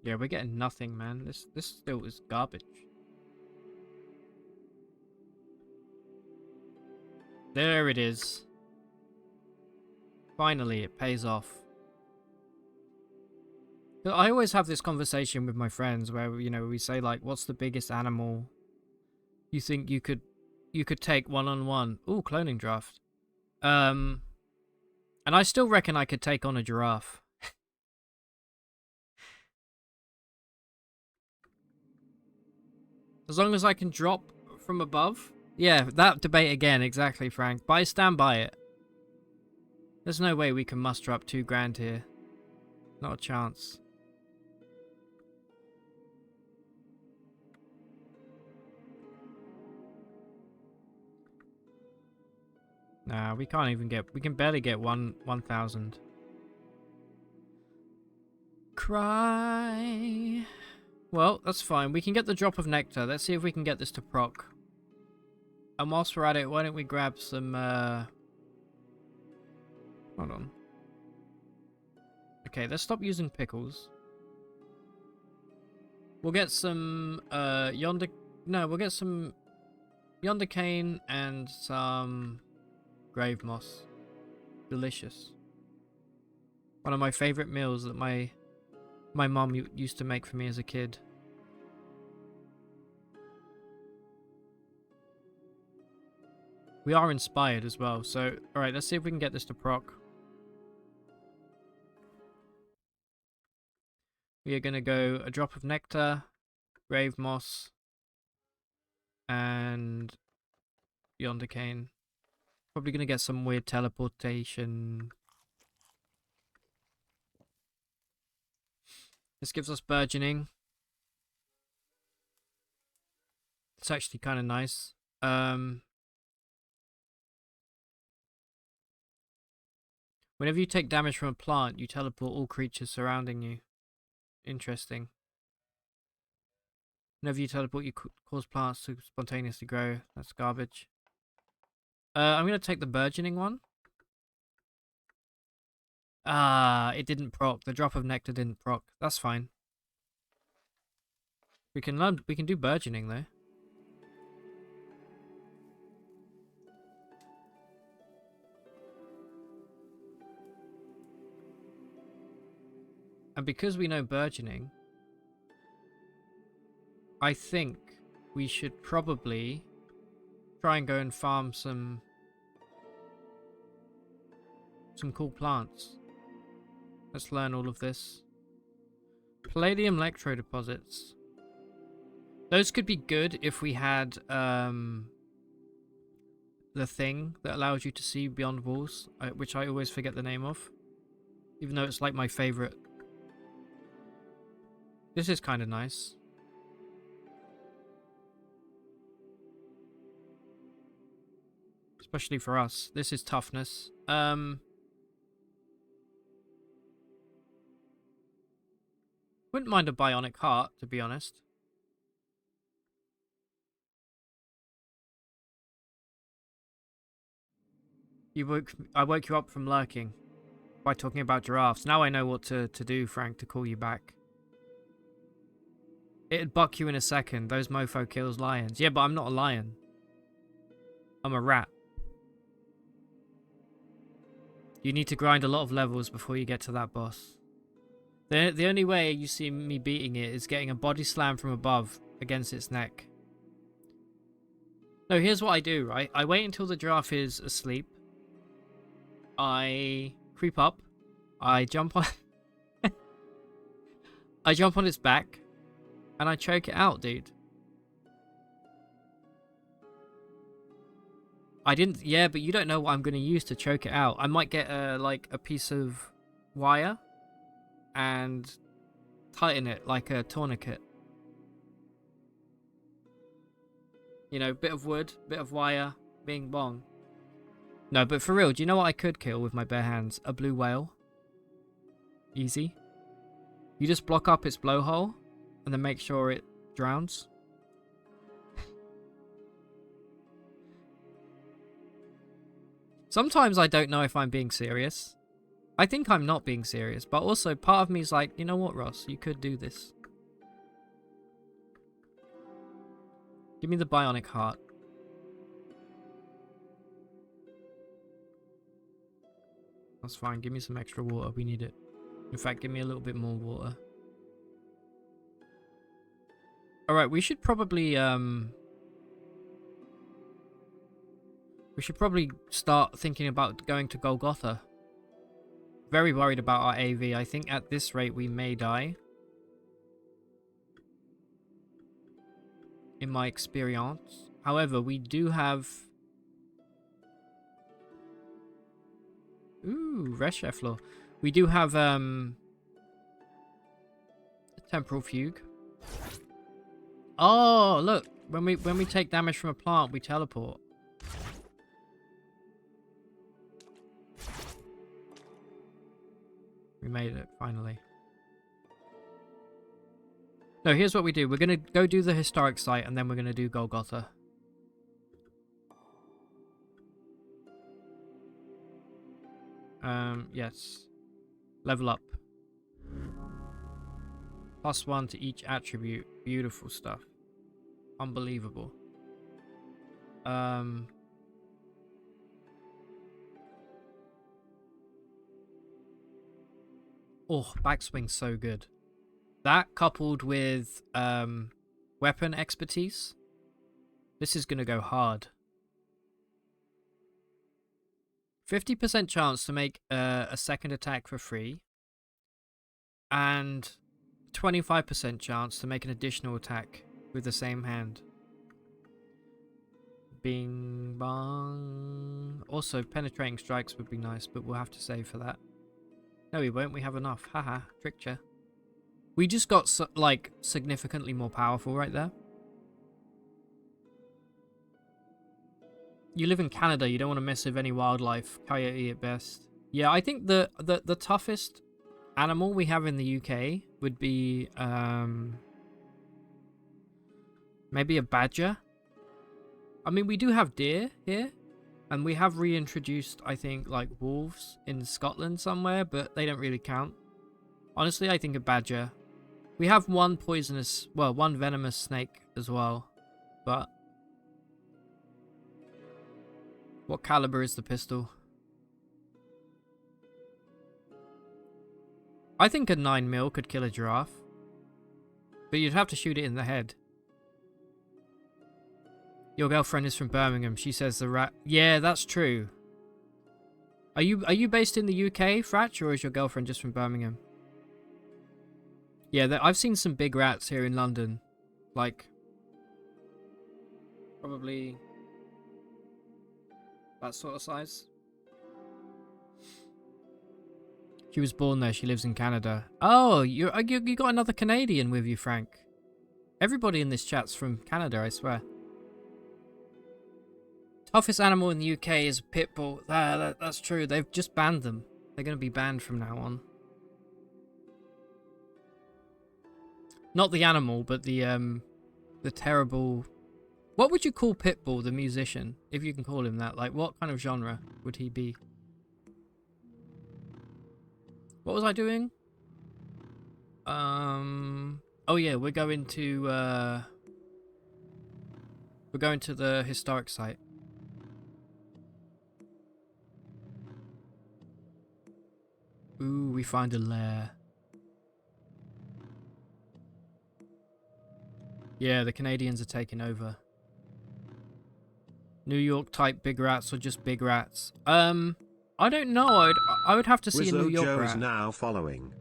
Yeah, we're getting nothing, man. This still is garbage. There it is. Finally, it pays off. I always have this conversation with my friends where, you know, we say like, what's the biggest animal you think you could take one-on-one? Ooh, cloning draft. And I still reckon I could take on a giraffe. As long as I can drop from above. Yeah, that debate again, exactly, Frank. But I stand by it. There's no way we can muster up 2 grand here. Not a chance. Nah, we can't even get... We can barely get 1,000. Cry. Well, that's fine. We can get the drop of nectar. Let's see if we can get this to proc. And whilst we're at it, why don't we grab some... Hold on. Okay, let's stop using pickles. We'll get some yonder... No, we'll get some yonder cane and some grave moss. Delicious. One of my favorite meals that my mum used to make for me as a kid. We are inspired as well, so alright, let's see if we can get this to proc. We are going to go a drop of nectar, grave moss, and yonder cane. Probably going to get some weird teleportation. This gives us burgeoning. It's actually kind of nice. Whenever you take damage from a plant, you teleport all creatures surrounding you. Interesting. Whenever you teleport, you cause plants to spontaneously grow. That's garbage. I'm going to take the burgeoning one. Ah, it didn't proc. The drop of nectar didn't proc. That's fine. We can do burgeoning though. And because we know burgeoning, I think we should probably try and go and farm some cool plants. Let's learn all of this. Palladium electro deposits. Those could be good if we had the thing that allows you to see beyond walls, which I always forget the name of, even though it's like my favorite. This is kind of nice. Especially for us. This is toughness. Wouldn't mind a bionic heart, to be honest. I woke you up from lurking by talking about giraffes. Now I know what to do, Frank, to call you back. It'd buck you in a second. Those mofo kills lions. Yeah, but I'm not a lion. I'm a rat. You need to grind a lot of levels before you get to that boss. The only way you see me beating it is getting a body slam from above against its neck. No, here's what I do, right? I wait until the giraffe is asleep. I creep up. I jump on... I jump on its back. And I choke it out, dude. I didn't... Yeah, but you don't know what I'm going to use to choke it out. I might get, like, a piece of wire and tighten it like a tourniquet. You know, bit of wood, bit of wire, bing bong. No, but for real, do you know what I could kill with my bare hands? A blue whale. Easy. You just block up its blowhole and then make sure it drowns. Sometimes I don't know if I'm being serious. I think I'm not being serious, but also part of me is like, you know what, Ross? You could do this. Give me the bionic heart. That's fine. Give me some extra water. We need it. In fact, give me a little bit more water. Alright, we should probably start thinking about going to Golgotha. Very worried about our AV. I think at this rate we may die. In my experience. However, we do have... Ooh, Resh floor. We do have a temporal fugue. Oh, look. When we take damage from a plant, we teleport. We made it, finally. No, here's what we do. We're going to go do the historic site, and then we're going to do Golgotha. Yes. Level up. +1 to each attribute. Beautiful stuff. Unbelievable. Oh, backswing's so good. That coupled with weapon expertise. This is going to go hard. 50% chance to make a second attack for free. And 25% chance to make an additional attack with the same hand. Bing bong. Also, penetrating strikes would be nice, but we'll have to save for that. No, we won't. We have enough. Haha, tricked ya. We just got, like, significantly more powerful right there. You live in Canada. You don't want to mess with any wildlife. Coyote at best. Yeah, I think the toughest animal we have in the UK would be maybe a badger. I mean, we do have deer here, and we have reintroduced, I think, like wolves in Scotland somewhere, but they don't really count. Honestly, I think a badger. We have one venomous snake as well, but what caliber is the pistol? I think a 9mm could kill a giraffe, but you'd have to shoot it in the head. Your girlfriend is from Birmingham. She says the rat... Yeah, that's true. Are you based in the UK, Fratch, or is your girlfriend just from Birmingham? Yeah, I've seen some big rats here in London. Like, probably that sort of size. She was born there. She lives in Canada. Oh, you got another Canadian with you, Frank. Everybody in this chat's from Canada, I swear. Toughest animal in the UK is a pit bull. That's true. They've just banned them. They're going to be banned from now on. Not the animal, but the terrible... What would you call Pitbull, the musician? If you can call him that. Like, what kind of genre would he be? What was I doing? Oh yeah, we're going to the historic site. Ooh, we find a lair. Yeah, the Canadians are taking over. New York type big rats or just big rats? I don't know. I would have to see a New York rat. is now following.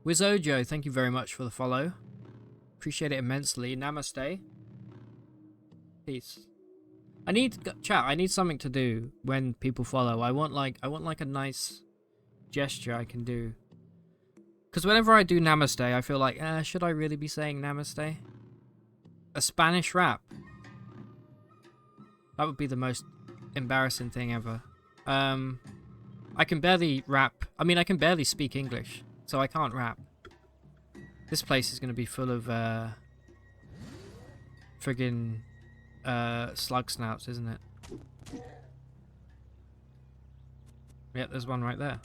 Wizojo, thank you very much for the follow. Appreciate it immensely. Namaste. Peace. I need chat. I need something to do when people follow. I want like a nice gesture I can do. Because whenever I do namaste, I feel like, should I really be saying namaste? A Spanish rap. That would be the most embarrassing thing ever. I can barely rap. I mean, I can barely speak English, so I can't rap. This place is going to be full of friggin' slug snouts, isn't it? Yeah, there's one right there.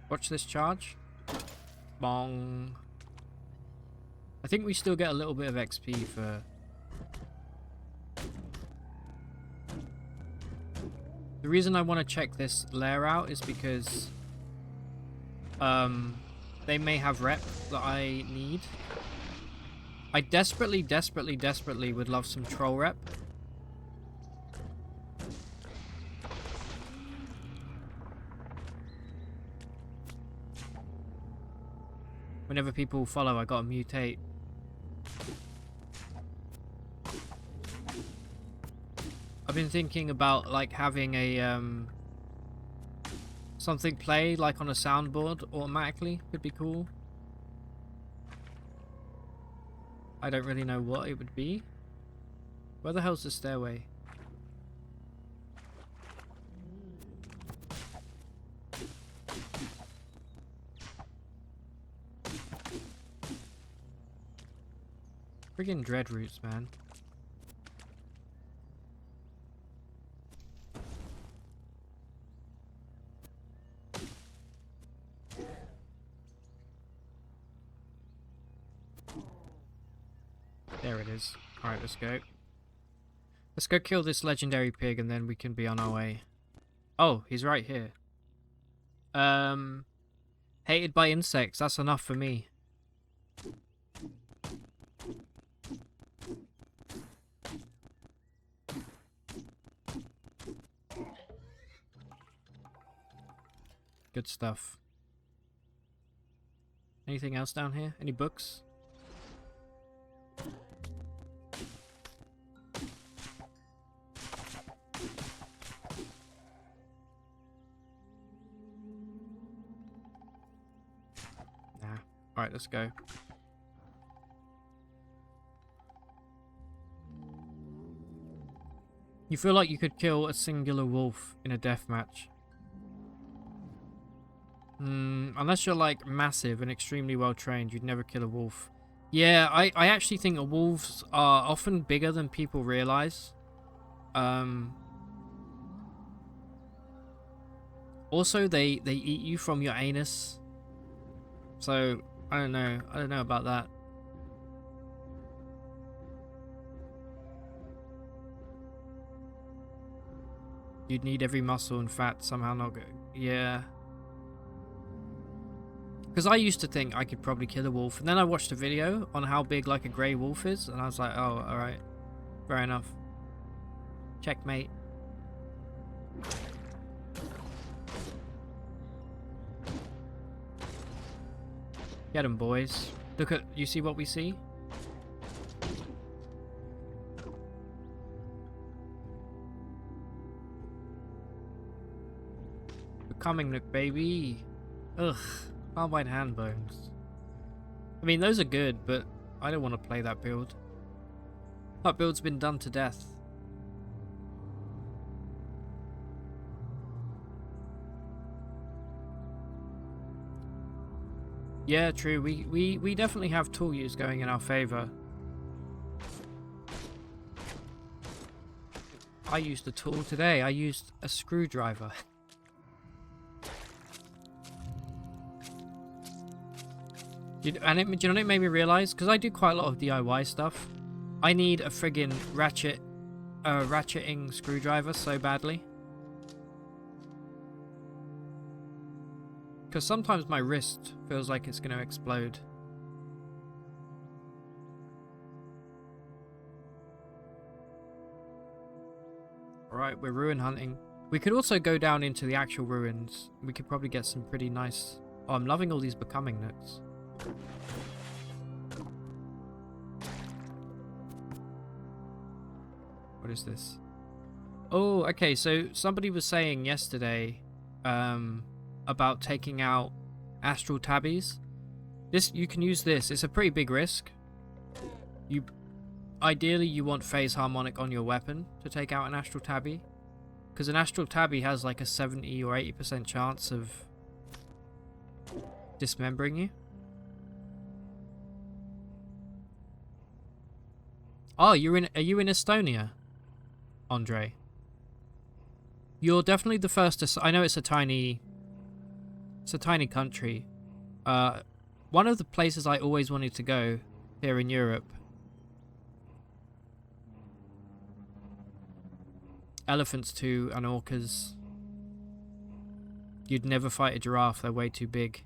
Watch this charge. Bong. I think we still get a little bit of XP for... The reason I want to check this lair out is because they may have rep that I need. I desperately would love some troll rep. Whenever people follow, I gotta mutate. I've been thinking about like having a something play like on a soundboard automatically. Could be cool. I don't really know what it would be. Where the hell's the stairway? Friggin' dread roots, man. There it is. Alright, let's go. Let's go kill this legendary pig and then we can be on our way. Oh, he's right here. Hated by insects, that's enough for me. Good stuff. Anything else down here? Any books? Nah. Alright, let's go. You feel like you could kill a singular wolf in a deathmatch. Unless you're like massive and extremely well trained, you'd never kill a wolf. Yeah, I actually think wolves are often bigger than people realize. Also, they eat you from your anus. So I don't know about that. You'd need every muscle and fat somehow not go. Yeah. Because I used to think I could probably kill a wolf, and then I watched a video on how big like a grey wolf is, and I was like, oh, alright. Fair enough. Checkmate. Get 'em, boys. Look at, you see what we see? Becoming Nook, baby. Ugh, carbide hand bones. I mean, those are good, but I don't want to play that build. That build's been done to death. Yeah, true. We definitely have tool use going in our favor. I used a tool today. I used a screwdriver. Do you know what it made me realize? Because I do quite a lot of DIY stuff. I need a friggin' ratcheting screwdriver so badly. Because sometimes my wrist feels like it's going to explode. Alright, we're ruin hunting. We could also go down into the actual ruins. We could probably get some pretty nice... Oh, I'm loving all these becoming nooks. What is this? Oh, okay, so somebody was saying yesterday about taking out astral tabbies. You can use this. It's a pretty big risk. Ideally you want phase harmonic on your weapon to take out an astral tabby, because an astral tabby has like a 70 or 80% chance of dismembering you. Oh, are you in Estonia, Andre? You're definitely the first to... I know it's a tiny country. One of the places I always wanted to go here in Europe. Elephants too, and orcas. You'd never fight a giraffe, they're way too big.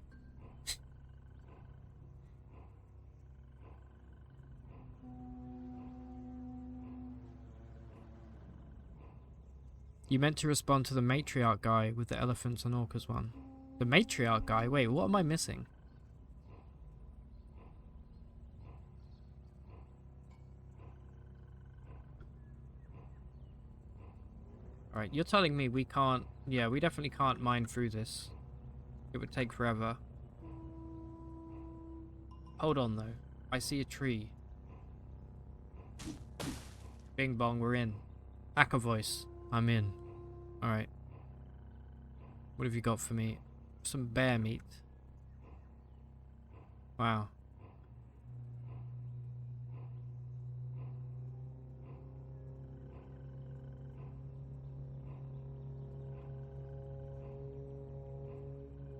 You meant to respond to the matriarch guy with the elephants and orcas one. The matriarch guy? Wait, what am I missing? Alright, you're telling me we can't... Yeah, we definitely can't mine through this. It would take forever. Hold on, though. I see a tree. Bing bong, we're in. Hacker voice. I'm in. Alright. What have you got for me? Some bear meat. Wow.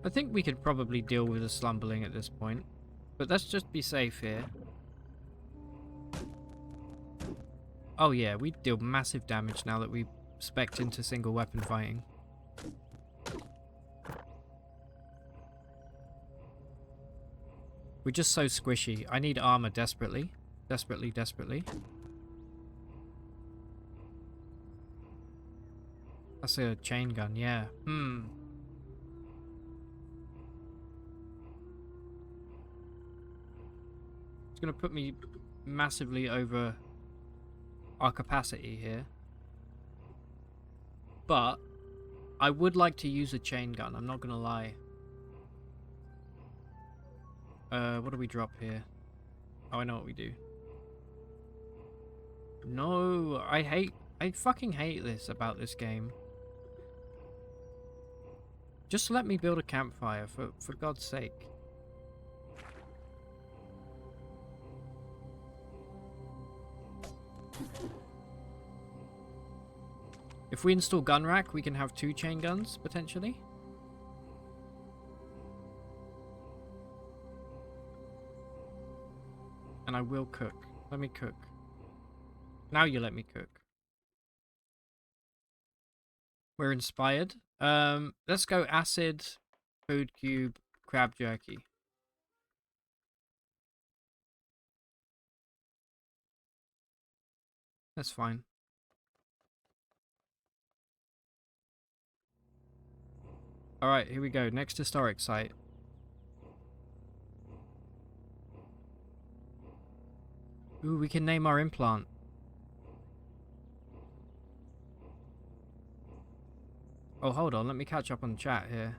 I think we could probably deal with a slumberling at this point. But let's just be safe here. Oh yeah, we deal massive damage now that we spec'd into single weapon fighting. We're just so squishy. I need armor desperately. Desperately, desperately. That's a chain gun, yeah. It's gonna put me massively over our capacity here. But I would like to use a chain gun, I'm not gonna lie. What do we drop here? Oh, I know what we do. No, I fucking hate this about this game. Just let me build a campfire, for God's sake. If we install gun rack, we can have 2 chain guns, potentially. And I will cook. Let me cook. Now you let me cook. We're inspired. Let's go acid, food cube, crab jerky. That's fine. Alright, here we go. Next historic site. Ooh, we can name our implant. Oh, hold on. Let me catch up on the chat here.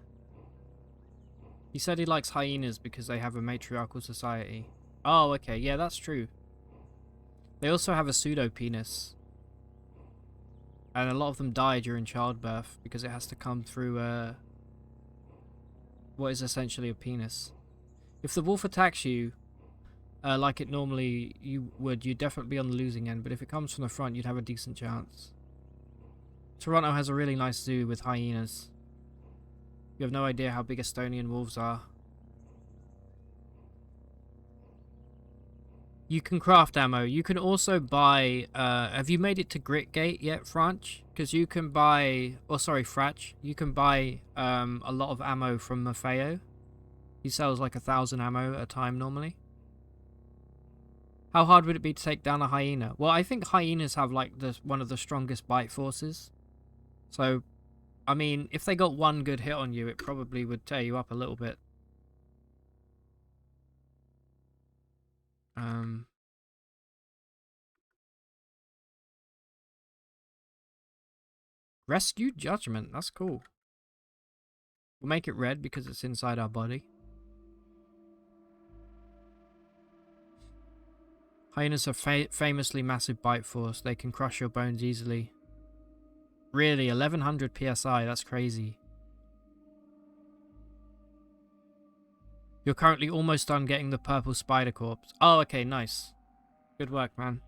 He said he likes hyenas because they have a matriarchal society. Oh, okay. Yeah, that's true. They also have a pseudo-penis. And a lot of them die during childbirth because it has to come through what is essentially a penis. If the wolf attacks you, like it normally you would, you'd definitely be on the losing end. But if it comes from the front, you'd have a decent chance. Toronto has a really nice zoo with hyenas. You have no idea how big Estonian wolves are. You can craft ammo. You can also buy... have you made it to Gritgate yet, Franch? Because you can buy... Oh, sorry, Frach. You can buy a lot of ammo from Maffeo. He sells like 1,000 ammo at a time normally. How hard would it be to take down a hyena? Well, I think hyenas have like one of the strongest bite forces. So, I mean, if they got one good hit on you, it probably would tear you up a little bit. Rescue Judgment. That's cool. We'll make it red because it's inside our body. Hyenas have famously massive bite force. They can crush your bones easily. Really, 1100 PSI. That's crazy. You're currently almost done getting the purple spider corpse. Oh, okay, nice. Good work, man.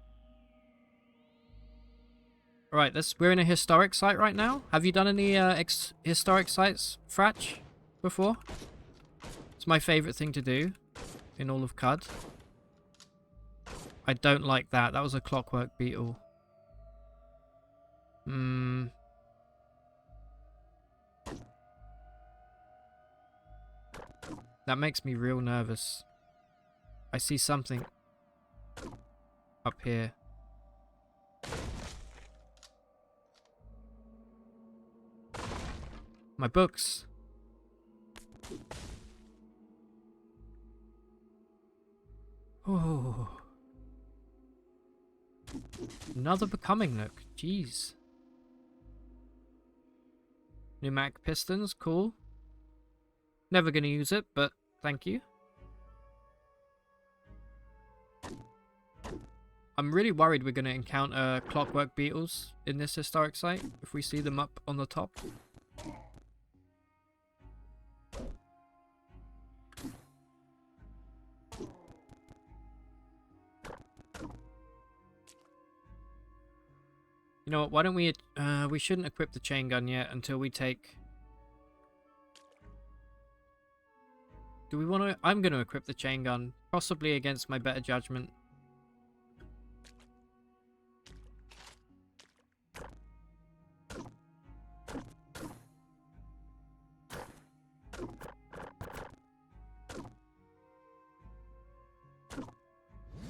Alright, we're in a historic site right now. Have you done any historic sites, Frach, before? It's my favourite thing to do in all of CUD. I don't like that. That was a clockwork beetle. That makes me real nervous. I see something up here. My books. Oh. Another becoming nook. Jeez. Pneumatic pistons. Cool. Never gonna use it, but thank you. I'm really worried we're gonna encounter clockwork beetles in this historic site if we see them up on the top. You know what, why don't we shouldn't equip the chain gun yet until we take... Do we want to... I'm going to equip the chain gun, possibly against my better judgment.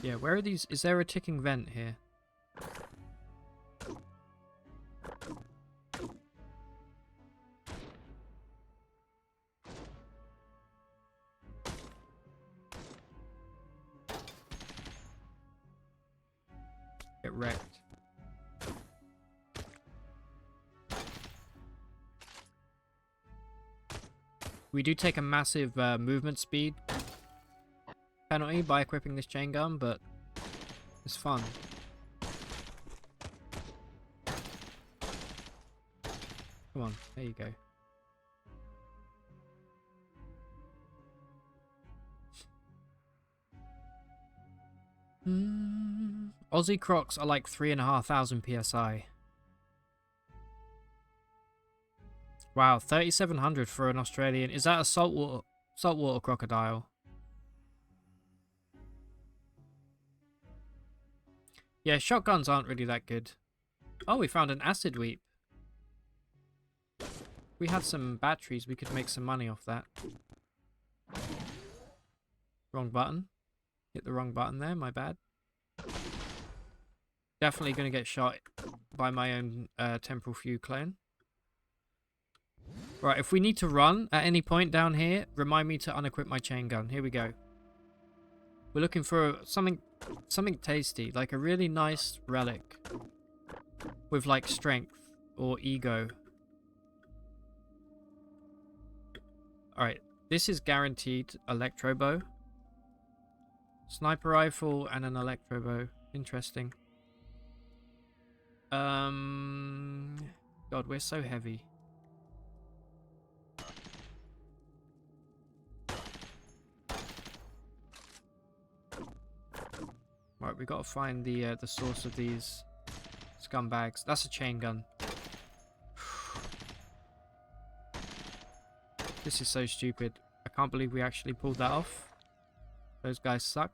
Yeah, where are these? Is there a ticking vent here? Get wrecked. We do take a massive movement speed penalty by equipping this chain gun, but it's fun. Come on, there you go. Aussie Crocs are like 3,500 PSI. Wow, 3,700 for an Australian. Is that a saltwater crocodile? Yeah, shotguns aren't really that good. Oh, we found an acid weep. We had some batteries, we could make some money off that. Wrong button. Hit the wrong button there, my bad. Definitely going to get shot by my own temporal fugue clone. Right, if we need to run at any point down here, remind me to unequip my chain gun. Here we go. We're looking for something something tasty, like a really nice relic with like strength or ego. Alright, this is guaranteed electro bow. Sniper rifle and an electro bow. Interesting. God, we're so heavy. Right, we gotta find the source of these scumbags. That's a chain gun. This is so stupid. I can't believe we actually pulled that off. Those guys suck.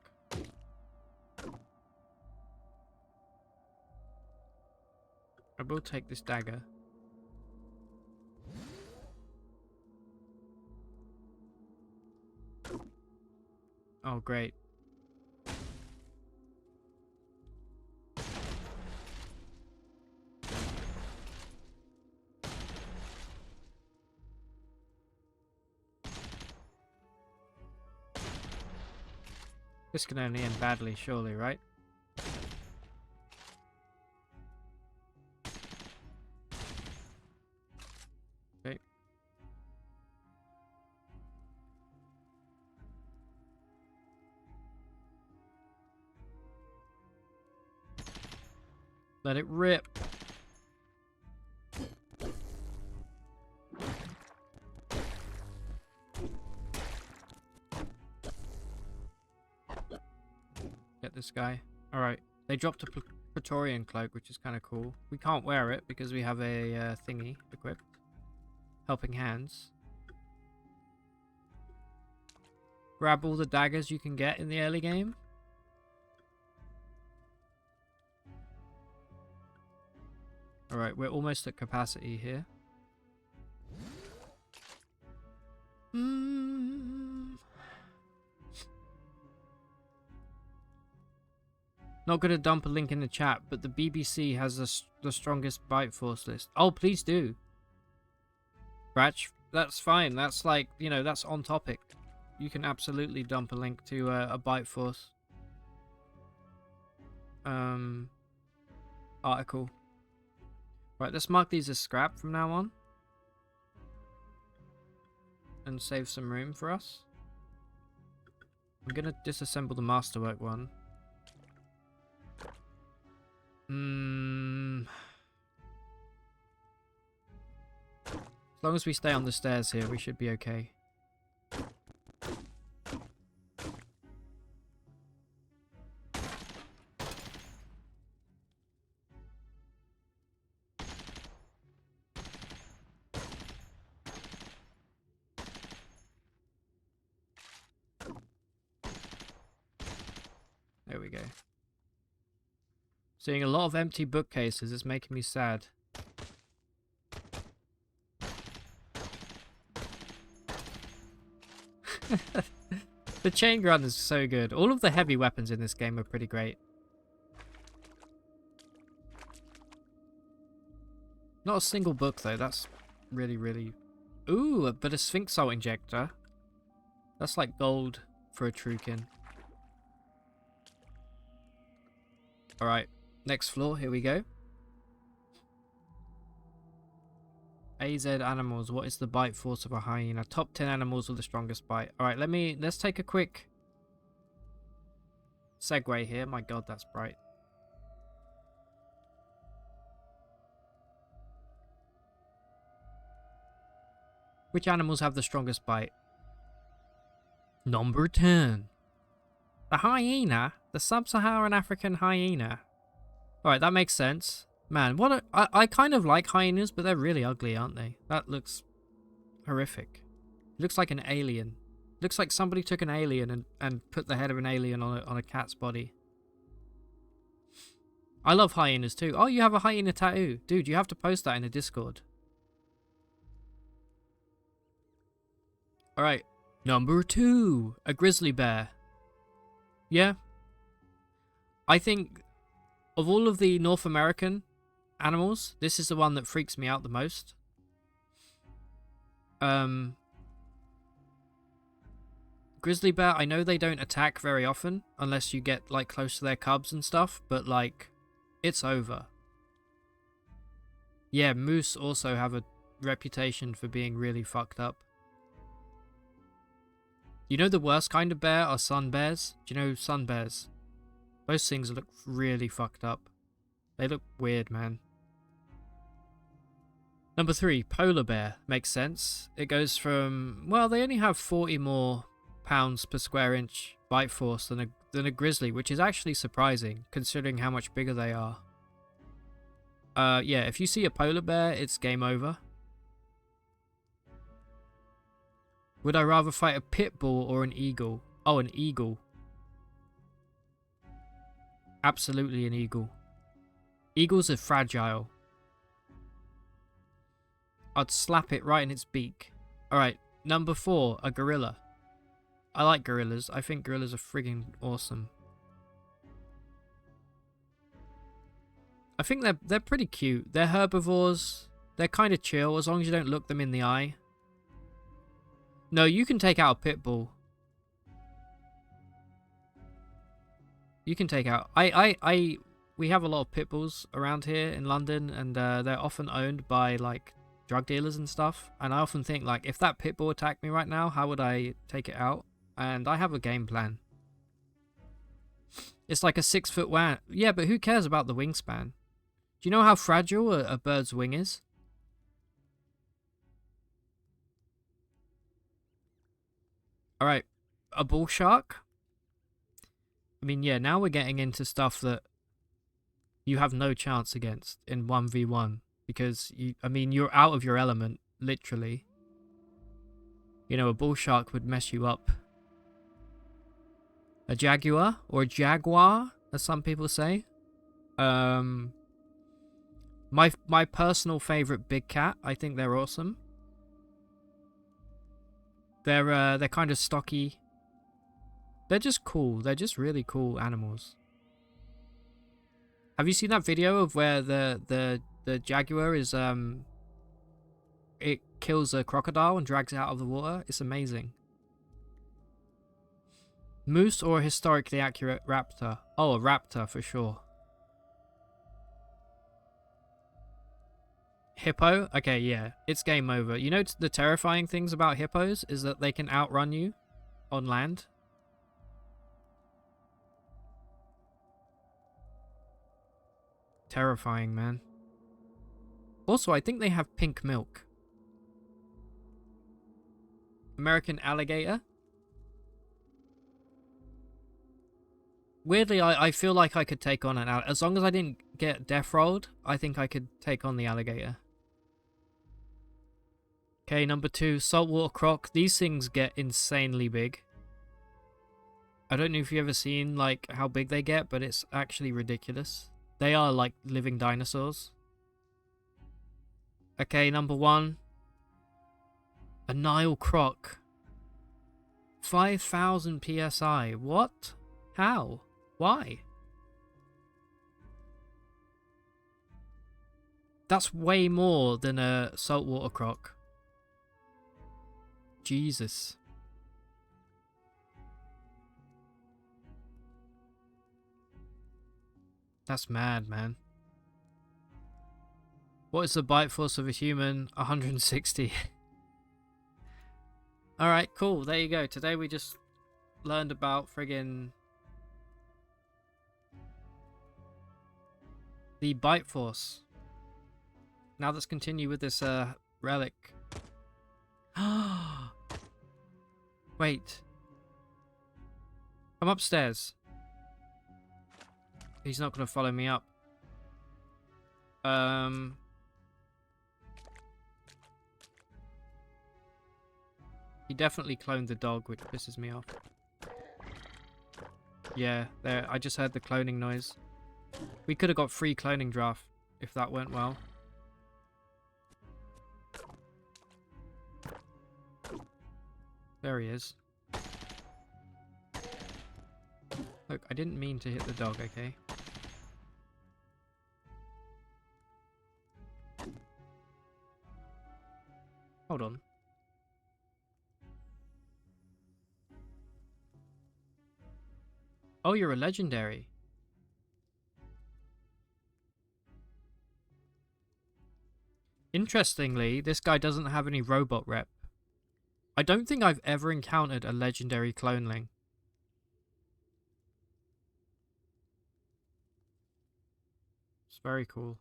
I will take this dagger. Oh, great. This can only end badly, surely, right? Okay. Let it rip. Get this guy. Alright. They dropped a Praetorian cloak, which is kind of cool. We can't wear it because we have a thingy equipped. Helping hands. Grab all the daggers you can get in the early game. Alright, we're almost at capacity here. Not gonna dump a link in the chat, but the BBC has the strongest bite force list. Oh, please do. Bratch, that's fine. That's like, you know, that's on topic. You can absolutely dump a link to a bite force article. Right, let's mark these as scrap from now on. And save some room for us. I'm gonna disassemble the masterwork one. As long as we stay on the stairs here, we should be okay. There we go. Seeing a lot of empty bookcases is making me sad. The chain gun is so good. All of the heavy weapons in this game are pretty great. Not a single book though. That's really, really... Ooh, but a Sphinx Salt Injector. That's like gold for a Trukin. Alright, next floor, here we go. AZ animals, what is the bite force of a hyena? Top 10 animals with the strongest bite. Alright, let's take a quick segue here. My god, that's bright. Which animals have the strongest bite? Number 10. The hyena? The sub-Saharan African hyena. Alright, that makes sense. Man, I kind of like hyenas, but they're really ugly, aren't they? That looks horrific. It looks like an alien. It looks like somebody took an alien and put the head of an alien on a cat's body. I love hyenas too. Oh, you have a hyena tattoo. Dude, you have to post that in the Discord. Alright. Number 2. A grizzly bear. Yeah. I think of all of the North American animals, this is the one that freaks me out the most. Grizzly bear, I know they don't attack very often unless you get like close to their cubs and stuff, but like it's over. Yeah, moose also have a reputation for being really fucked up. You know the worst kind of bear are sun bears? Do you know sun bears? Those things look really fucked up. They look weird, man. Number 3, polar bear. Makes sense. It goes from, well, they only have 40 more pounds per square inch bite force than a grizzly, which is actually surprising considering how much bigger they are. Yeah, if you see a polar bear, it's game over. Would I rather fight a pit bull or an eagle? Oh, an eagle. Absolutely an eagle. Eagles are fragile. I'd slap it right in its beak. Alright, number 4, a gorilla. I like gorillas. I think gorillas are friggin' awesome. I think they're pretty cute. They're herbivores. They're kind of chill as long as you don't look them in the eye. No, you can take out a pit bull. You can take out... We have a lot of pit bulls around here in London, and they're often owned by, like, drug dealers and stuff. And I often think, like, if that pit bull attacked me right now, how would I take it out? And I have a game plan. It's like a 6-foot wang. Yeah, but who cares about the wingspan? Do you know how fragile a bird's wing is? Alright, a bull shark? I mean, yeah, now we're getting into stuff that you have no chance against in 1v1. Because, you're out of your element, literally. You know, a bull shark would mess you up. A jaguar, or a jaguar, as some people say. My personal favorite big cat. I think they're awesome. They're kind of stocky. They're just cool. They're just really cool animals. Have you seen that video of where the jaguar is it kills a crocodile and drags it out of the water? It's amazing. Moose or a historically accurate raptor? Oh, a raptor for sure. Hippo? Okay, yeah. It's game over. You know the terrifying things about hippos is that they can outrun you on land. Terrifying, man. Also, I think they have pink milk. American alligator? Weirdly, I feel like I could take on an alligator. As long as I didn't get death rolled, I think I could take on the alligator. Okay, number 2, saltwater croc. These things get insanely big. I don't know if you've ever seen, like, how big they get, but it's actually ridiculous. They are like living dinosaurs. Okay, number 1. A Nile croc. 5,000 PSI. What? How? Why? That's way more than a saltwater croc. Jesus. That's mad, man. What is the bite force of a human? 160. Alright, cool. There you go. Today we just learned about friggin' the bite force. Now let's continue with this relic. Wait. Come upstairs. He's not going to follow me up. He definitely cloned the dog, which pisses me off. Yeah, there. I just heard the cloning noise. We could have got free cloning draft if that went well. There he is. Look, I didn't mean to hit the dog, okay? Hold on. Oh, you're a legendary. Interestingly, this guy doesn't have any robot rep. I don't think I've ever encountered a legendary cloneling. It's very cool.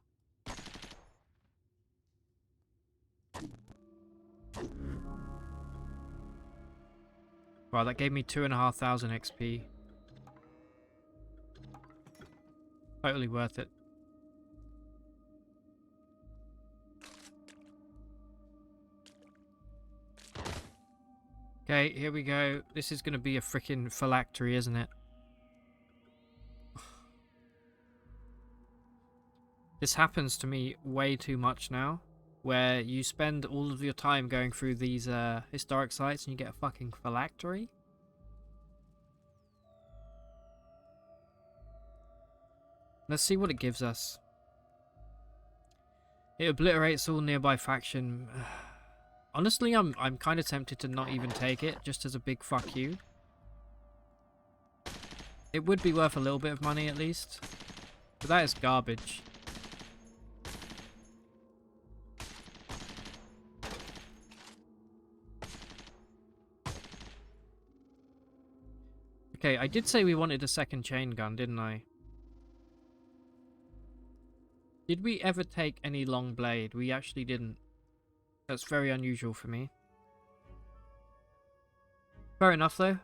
Wow, that gave me 2,500 XP. Totally worth it. Okay, here we go. This is going to be a freaking phylactery, isn't it? This happens to me way too much now, where you spend all of your time going through these historic sites and you get a fucking phylactery. Let's see what it gives us. It obliterates all nearby faction. Honestly, I'm kind of tempted to not even take it, just as a big fuck you. It would be worth a little bit of money at least, but that is garbage. Okay, I did say we wanted a second chain gun, didn't I? Did we ever take any long blade? We actually didn't. That's very unusual for me. Fair enough, though.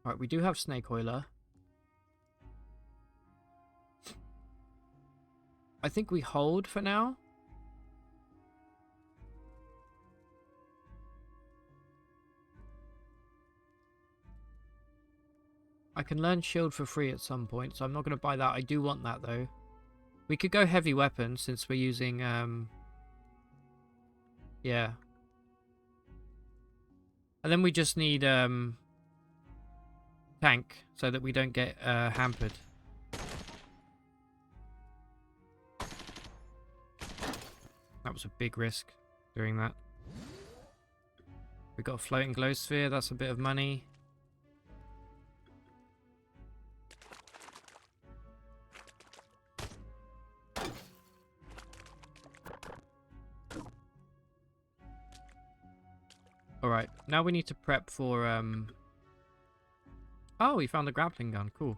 Right, we do have snake oiler. I think we hold for now. I can learn shield for free at some point, so I'm not going to buy that. I do want that, though. We could go heavy weapons since we're using, yeah. And then we just need, tank, so that we don't get, hampered. That was a big risk, doing that. We got a floating glow sphere, that's a bit of money. Alright, now we need to prep for, oh, we found a grappling gun, cool.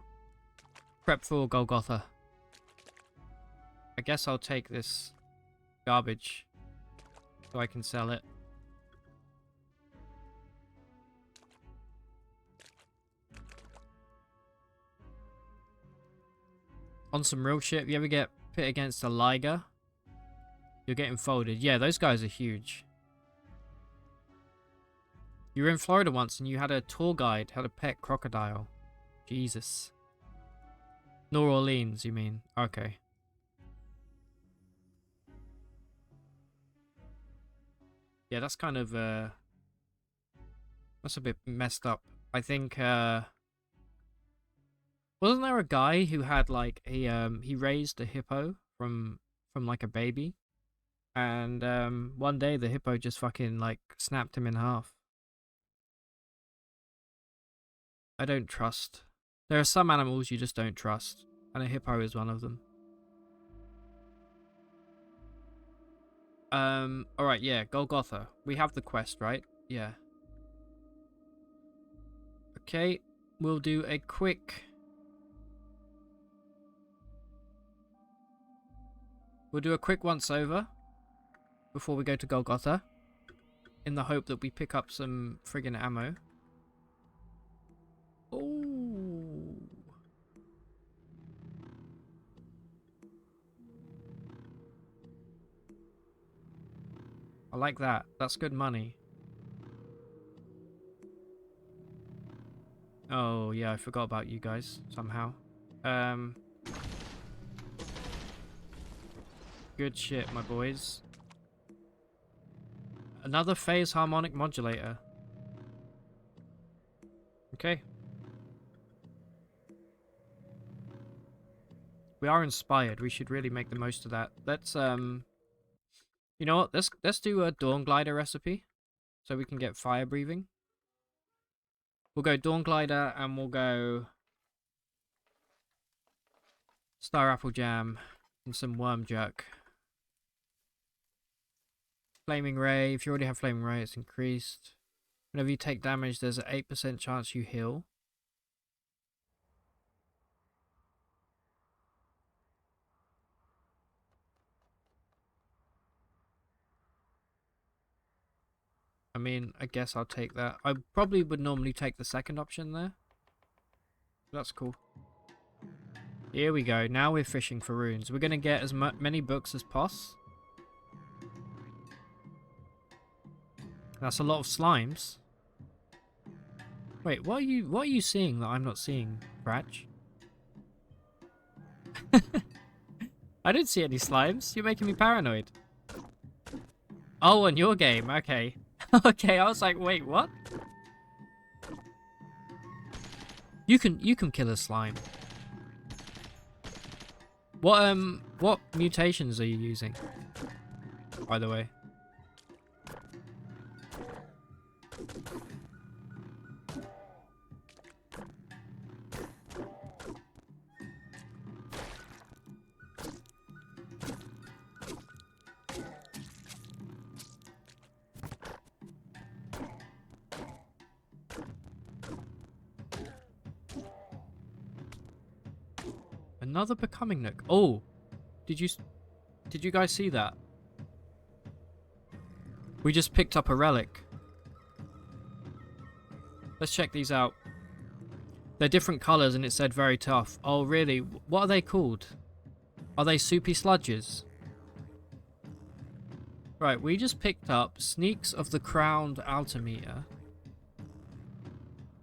Prep for Golgotha. I guess I'll take this garbage so I can sell it. On some real shit, if you ever get pit against a Liger, you're getting folded. Yeah, those guys are huge. You were in Florida once and you had a tour guide, had a pet crocodile. Jesus. New Orleans, you mean? Okay. Yeah, that's kind of, that's a bit messed up. I think, wasn't there a guy who had, like, a, he raised a hippo from like, a baby? And, one day the hippo just fucking, like, snapped him in half. I don't trust. There are some animals you just don't trust, and a hippo is one of them. Alright, yeah, Golgotha. We have the quest, right? Yeah. Okay, we'll do a quick... We'll do a quick once over before we go to Golgotha, in the hope that we pick up some friggin' ammo. Oh. I like that. That's good money. Oh, yeah, I forgot about you guys somehow. Good shit, my boys. Another phase harmonic modulator. Okay. We are inspired. We should really make the most of that. Let's, you know what? Let's do a Dawn Glider recipe. so we can get fire breathing. We'll go Dawn Glider and we'll go Star Apple Jam and some Worm Jerk. Flaming Ray. If you already have Flaming Ray, it's increased. Whenever you take damage, there's an 8% chance you heal. I mean, I guess I'll take that. I probably would normally take the second option there. That's cool. Here we go. Now we're fishing for runes. We're going to get as many books as possible. That's a lot of slimes. Wait, what are you seeing that I'm not seeing, Cratch? I didn't see any slimes. You're making me paranoid. Oh, on your game. Okay. Okay, I was like, wait, what? You can kill a slime. What mutations are you using? By the way. Another becoming nook. Oh, did you guys see that? We just picked up a relic. Let's check these out. They're different colors and it said very tough. Oh, really? What are they called? Are they soupy sludges? Right, we just picked up Sneaks of the Crowned Altimeter.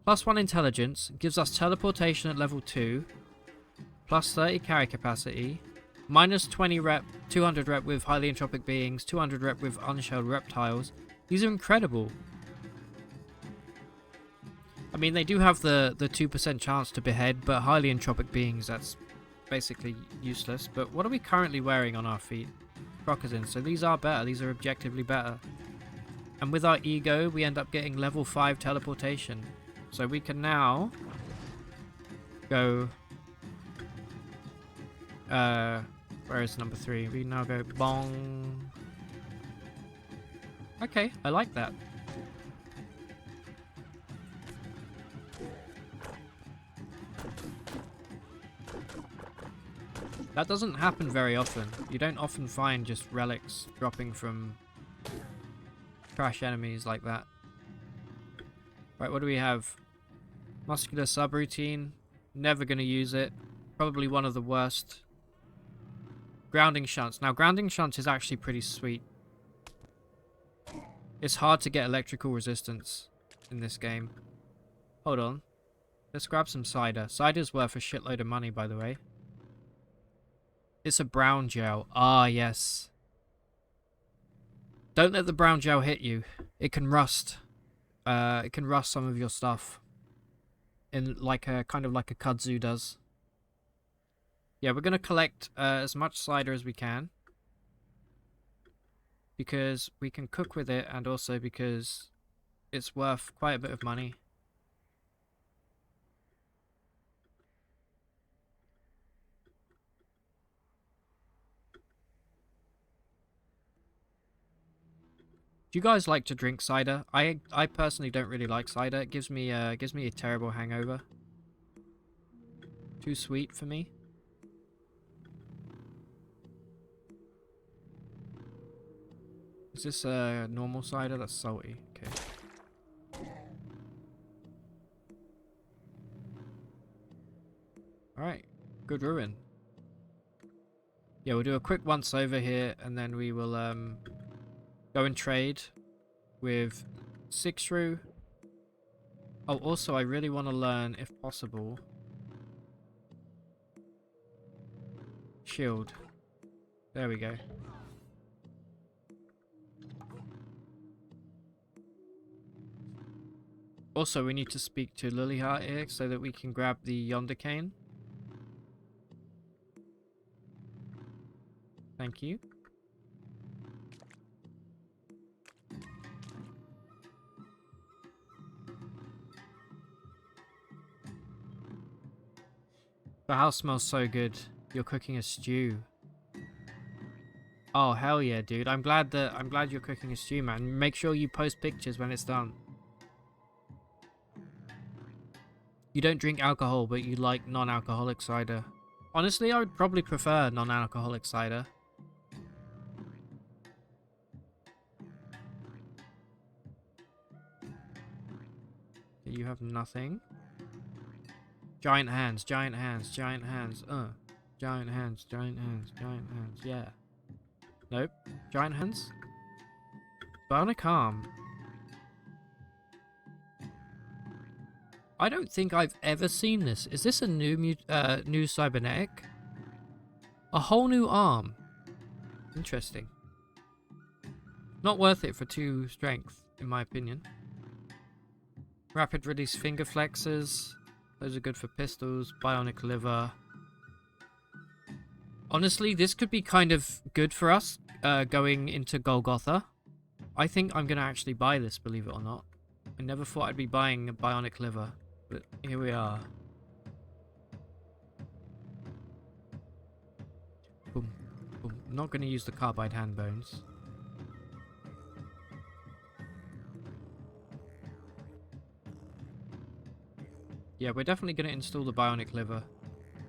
+1 intelligence, gives us teleportation at level 2. +30 carry capacity. -20 rep, 200 rep with highly entropic beings, 200 rep with unshelled reptiles. These are incredible. I mean, they do have the 2% chance to behead, but highly entropic beings, that's basically useless. But what are we currently wearing on our feet? Crocodile. So these are better. These are objectively better. And with our ego, we end up getting level 5 teleportation. So we can now go... where is number 3? We now go bong. Okay, I like that. That doesn't happen very often. You don't often find just relics dropping from trash enemies like that. Right, what do we have? Muscular subroutine. Never gonna use it. Probably one of the worst. Grounding shunts. Now, grounding shunts is actually pretty sweet. It's hard to get electrical resistance in this game. Hold on. Let's grab some cider. Cider's worth a shitload of money, by the way. It's a brown gel. Ah, yes. Don't let the brown gel hit you. It can rust. It can rust some of your stuff. In like a kind of like a kudzu does. Yeah, we're gonna collect as much cider as we can. Because we can cook with it, and also because it's worth quite a bit of money. Do you guys like to drink cider? I personally don't really like cider. It gives me a terrible hangover. Too sweet for me. Is this a normal cider? That's salty. Okay. Alright. Good ruin. Yeah, we'll do a quick once over here, and then we will go and trade with Sixru. Oh, also I really want to learn, if possible, Shield. There we go. Also, we need to speak to Lilyheart here so that we can grab the Yonder Cane. Thank you. The house smells so good. You're cooking a stew. Oh hell yeah, dude! I'm glad you're cooking a stew, man. Make sure you post pictures when it's done. You don't drink alcohol, but you like non-alcoholic cider. Honestly, I would probably prefer non-alcoholic cider. You have nothing. Giant hands, giant hands, giant hands. Giant hands, giant hands, giant hands. Yeah. Nope. Giant hands. Bionic arm. I don't think I've ever seen this. Is this a new cybernetic? A whole new arm. Interesting. Not worth it for 2 strength, in my opinion. Rapid release finger flexors. Those are good for pistols. Bionic liver. Honestly, this could be kind of good for us going into Golgotha. I think I'm going to actually buy this, believe it or not. I never thought I'd be buying a bionic liver, but here we are. Boom, boom. I'm not going to use the carbide hand bones. Yeah, we're definitely going to install the bionic liver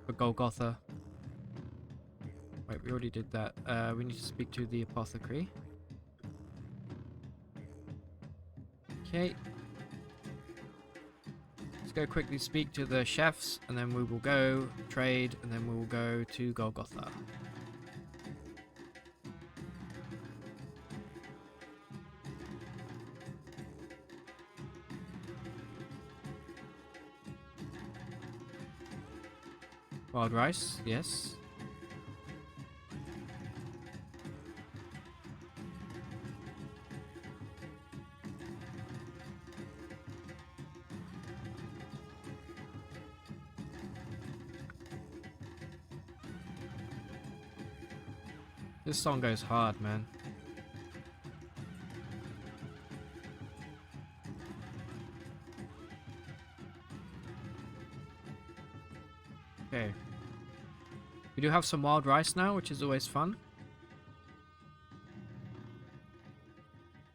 for Golgotha. Wait, we already did that. We need to speak to the apothecary. Okay. Let's go quickly speak to the chefs, and then we will go trade, and then we will go to Golgotha. Wild rice, yes. This song goes hard, man. Okay. We do have some wild rice now, which is always fun.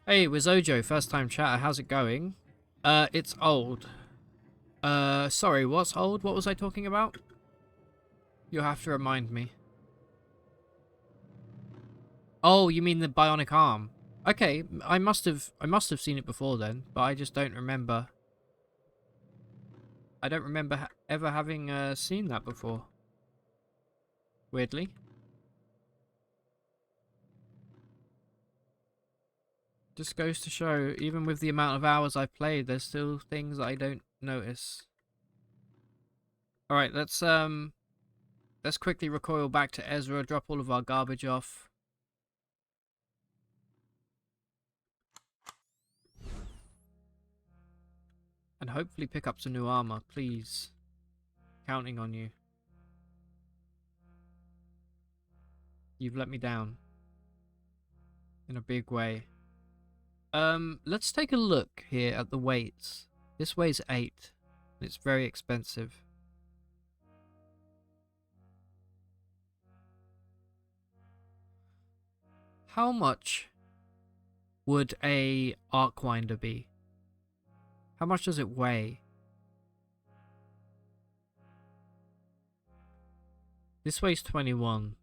Hey, Wizojo, first time chatter, how's it going? It's old. Sorry, what's old? What was I talking about? You'll have to remind me. Oh, you mean the bionic arm? Okay, I must have seen it before then, but I just don't remember. I don't remember ever having seen that before. Weirdly. Just goes to show, even with the amount of hours I've played, there's still things that I don't notice. Alright, let's quickly recoil back to Ezra, drop all of our garbage off. And hopefully pick up some new armor, please. Counting on you. You've let me down. In a big way. Let's take a look here at the weights. This weighs 8. It's very expensive. How much would a Arcwinder be? How much does it weigh? This weighs 21.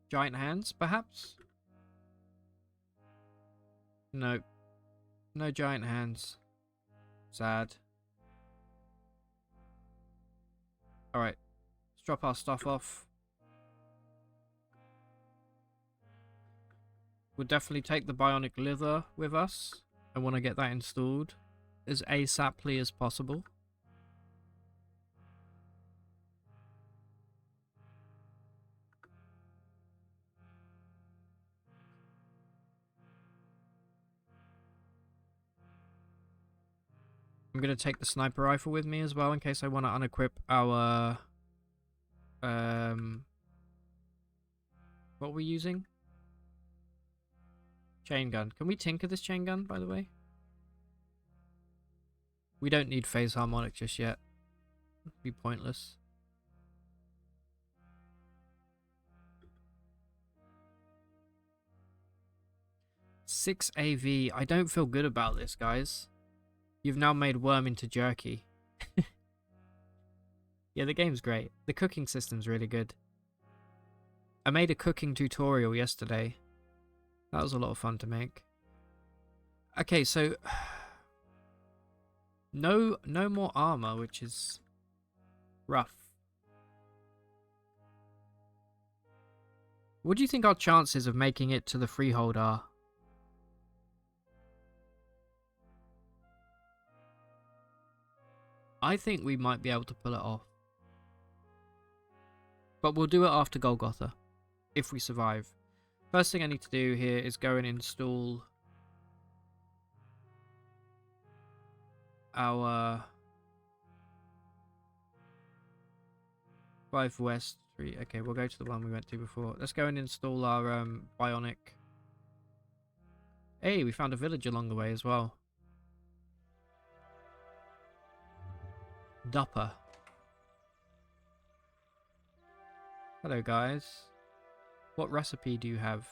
Giant hands, perhaps? Nope. No giant hands. Sad. Alright. Let's drop our stuff off. We'll definitely take the bionic leather with us. I want to get that installed as ASAPly as possible. I'm going to take the sniper rifle with me as well in case I want to unequip our... what are we using? Chain gun. Can we tinker this chain gun, by the way? We don't need phase harmonic just yet. It'd be pointless. Six AV. I don't feel good about this, guys. You've now made worm into jerky. Yeah, the game's great. The cooking system's really good. I made a cooking tutorial yesterday. That was a lot of fun to make. Okay, so no more armor, which is rough. What do you think our chances of making it to the freehold are? I think we might be able to pull it off. But we'll do it after Golgotha, if we survive. First thing I need to do here is go and install our 5 West 3. Okay, we'll go to the one we went to before. Let's go and install our bionic. Hey, we found a village along the way as well. Dupper. Hello, guys. What recipe do you have?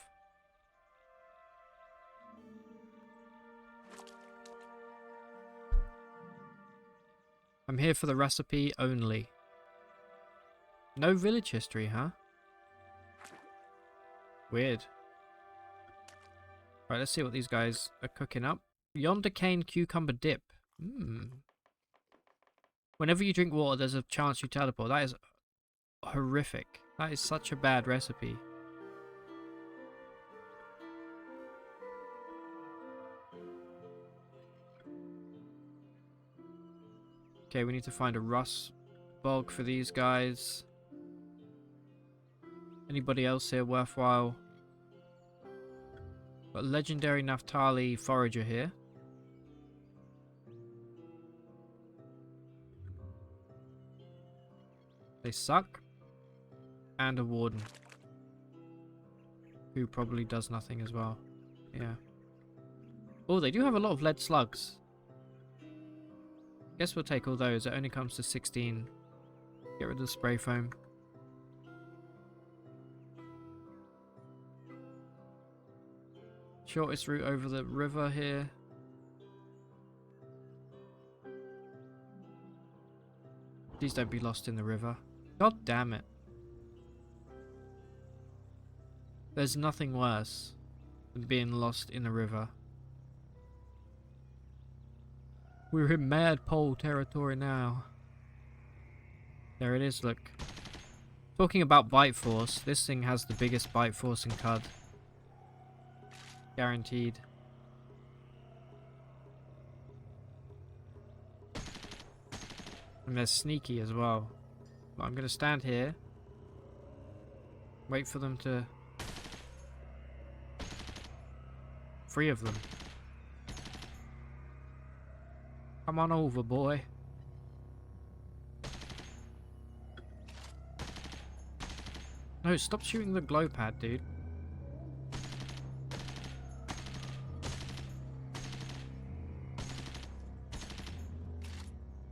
I'm here for the recipe only. No village history, huh? Weird. Right, let's see what these guys are cooking up. Yonder cane cucumber dip. Whenever you drink water, there's a chance you teleport. That is horrific. That is such a bad recipe. Okay, we need to find a rust bog for these guys. Anybody else here worthwhile? Got a legendary Naphtali forager here. They suck. And a warden. Who probably does nothing as well. Yeah. Oh, they do have a lot of lead slugs. Guess we'll take all those. It only comes to 16. Get rid of the spray foam. Shortest route over the river here. Please don't be lost in the river. God damn it. There's nothing worse than being lost in a river. We're in Mad Pole territory now. There it is, look. Talking about bite force, this thing has the biggest bite force in CUD. Guaranteed. And they're sneaky as well. But I'm going to stand here. Wait for them to... 3 of them. Come on over, boy. No, stop shooting the glow pad, dude.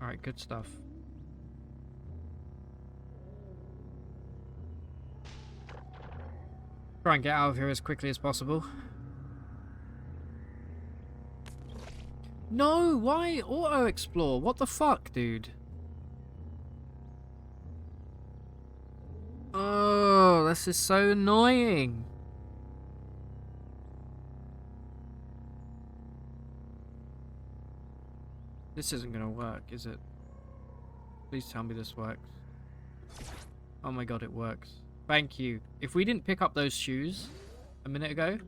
Alright, good stuff. Try and get out of here as quickly as possible. No, why auto explore? What the fuck, dude? Oh, this is so annoying. This isn't gonna work, is it? Please tell me this works. Oh my god, it works. Thank you. If we didn't pick up those shoes a minute ago,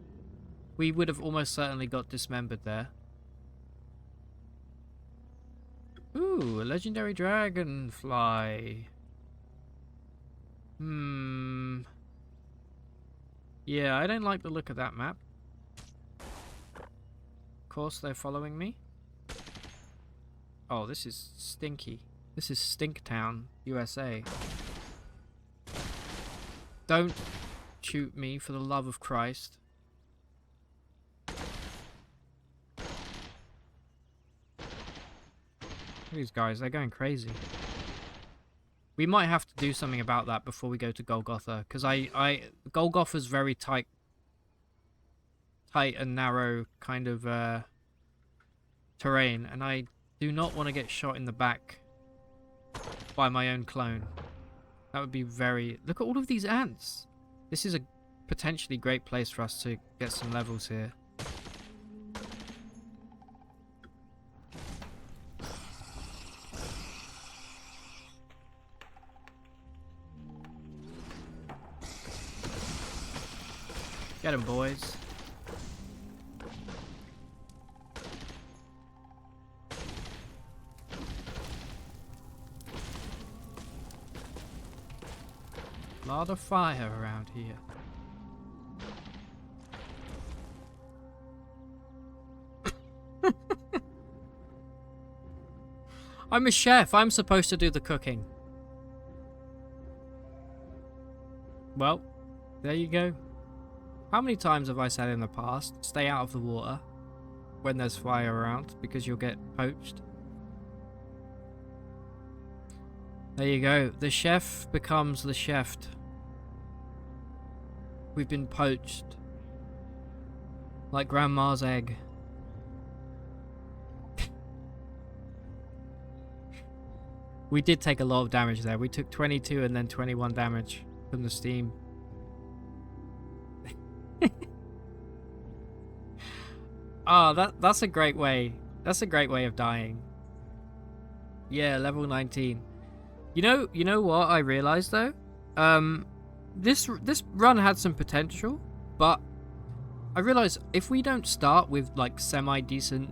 we would have almost certainly got dismembered there. Ooh, a legendary dragonfly. Yeah, I don't like the look of that map. Of course they're following me. Oh, this is stinky. This is Stinktown, USA. Don't shoot me, for the love of Christ. These guys, they're going crazy. We might have to do something about that before we go to Golgotha, because Golgotha's very tight and narrow kind of terrain, and I do not want to get shot in the back by my own clone. That would be very... Look at all of these ants. This is a potentially great place for us to get some levels here. Get him, boys. Lot of fire around here. I'm a chef. I'm supposed to do the cooking. Well, there you go. How many times have I said in the past, stay out of the water when there's fire around because you'll get poached? There you go. The chef becomes the chef. We've been poached. Like grandma's egg. We did take a lot of damage there. We took 22 and then 21 damage from the steam. Oh, that's a great way. That's a great way of dying. Yeah, level 19. You know what I realized though? This run had some potential, but I realized if we don't start with like semi-decent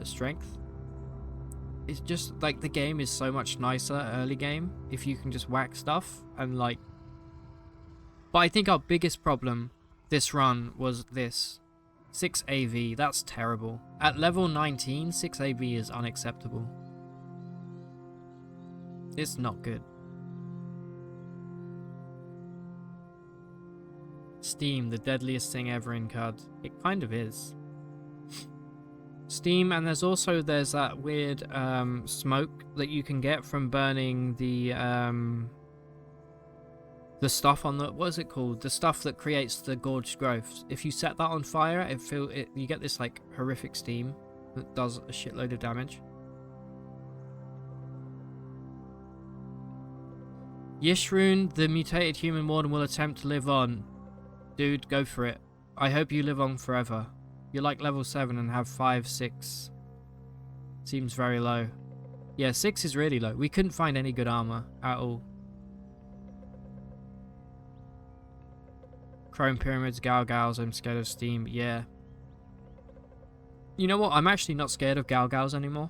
strength, it's just like the game is so much nicer early game if you can just whack stuff and like. But I think our biggest problem this run was this 6 AV. That's terrible. At level 19, 6 AV is unacceptable. It's not good. Steam, the deadliest thing ever in CUD. It kind of is. Steam, and there's that weird smoke that you can get from burning the stuff on the, what is it called? The stuff that creates the gorged growths. If you set that on fire, you get this like horrific steam that does a shitload of damage. Yishrun, the mutated human warden, will attempt to live on. Dude, go for it. I hope you live on forever. You're like level 7 and have 5, 6. Seems very low. Yeah, 6 is really low. We couldn't find any good armor at all. Chrome pyramids, Galgals, I'm scared of steam. Yeah. You know what? I'm actually not scared of Galgals anymore.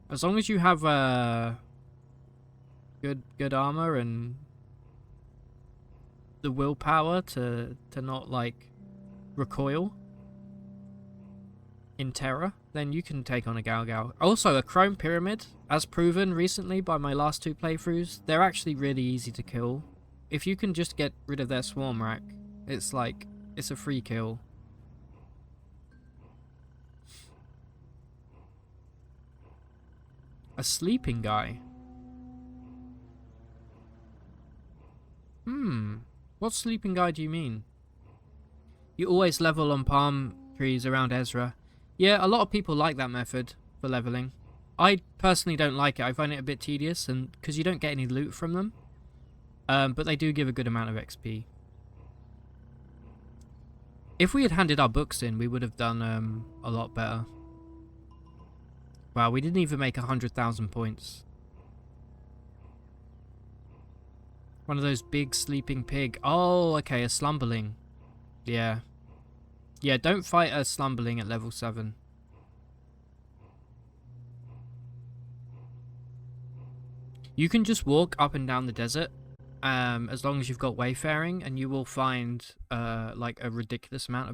As long as you have good armor and the willpower to not like recoil in terror, then you can take on a Galgal. Also, a Chrome Pyramid, as proven recently by my last 2 playthroughs, they're actually really easy to kill. If you can just get rid of their swarm rack, it's like, it's a free kill. A sleeping guy. What sleeping guy do you mean? You always level on palm trees around Ezra. Yeah, a lot of people like that method for leveling. I personally don't like it. I find it a bit tedious, and because you don't get any loot from them. But they do give a good amount of XP. If we had handed our books in, we would have done a lot better. Wow, we didn't even make 100,000 points. One of those big sleeping pig. Oh, okay, a slumberling. Yeah. Yeah, don't fight a slumberling at level 7. You can just walk up and down the desert, as long as you've got wayfaring, and you will find like a ridiculous amount of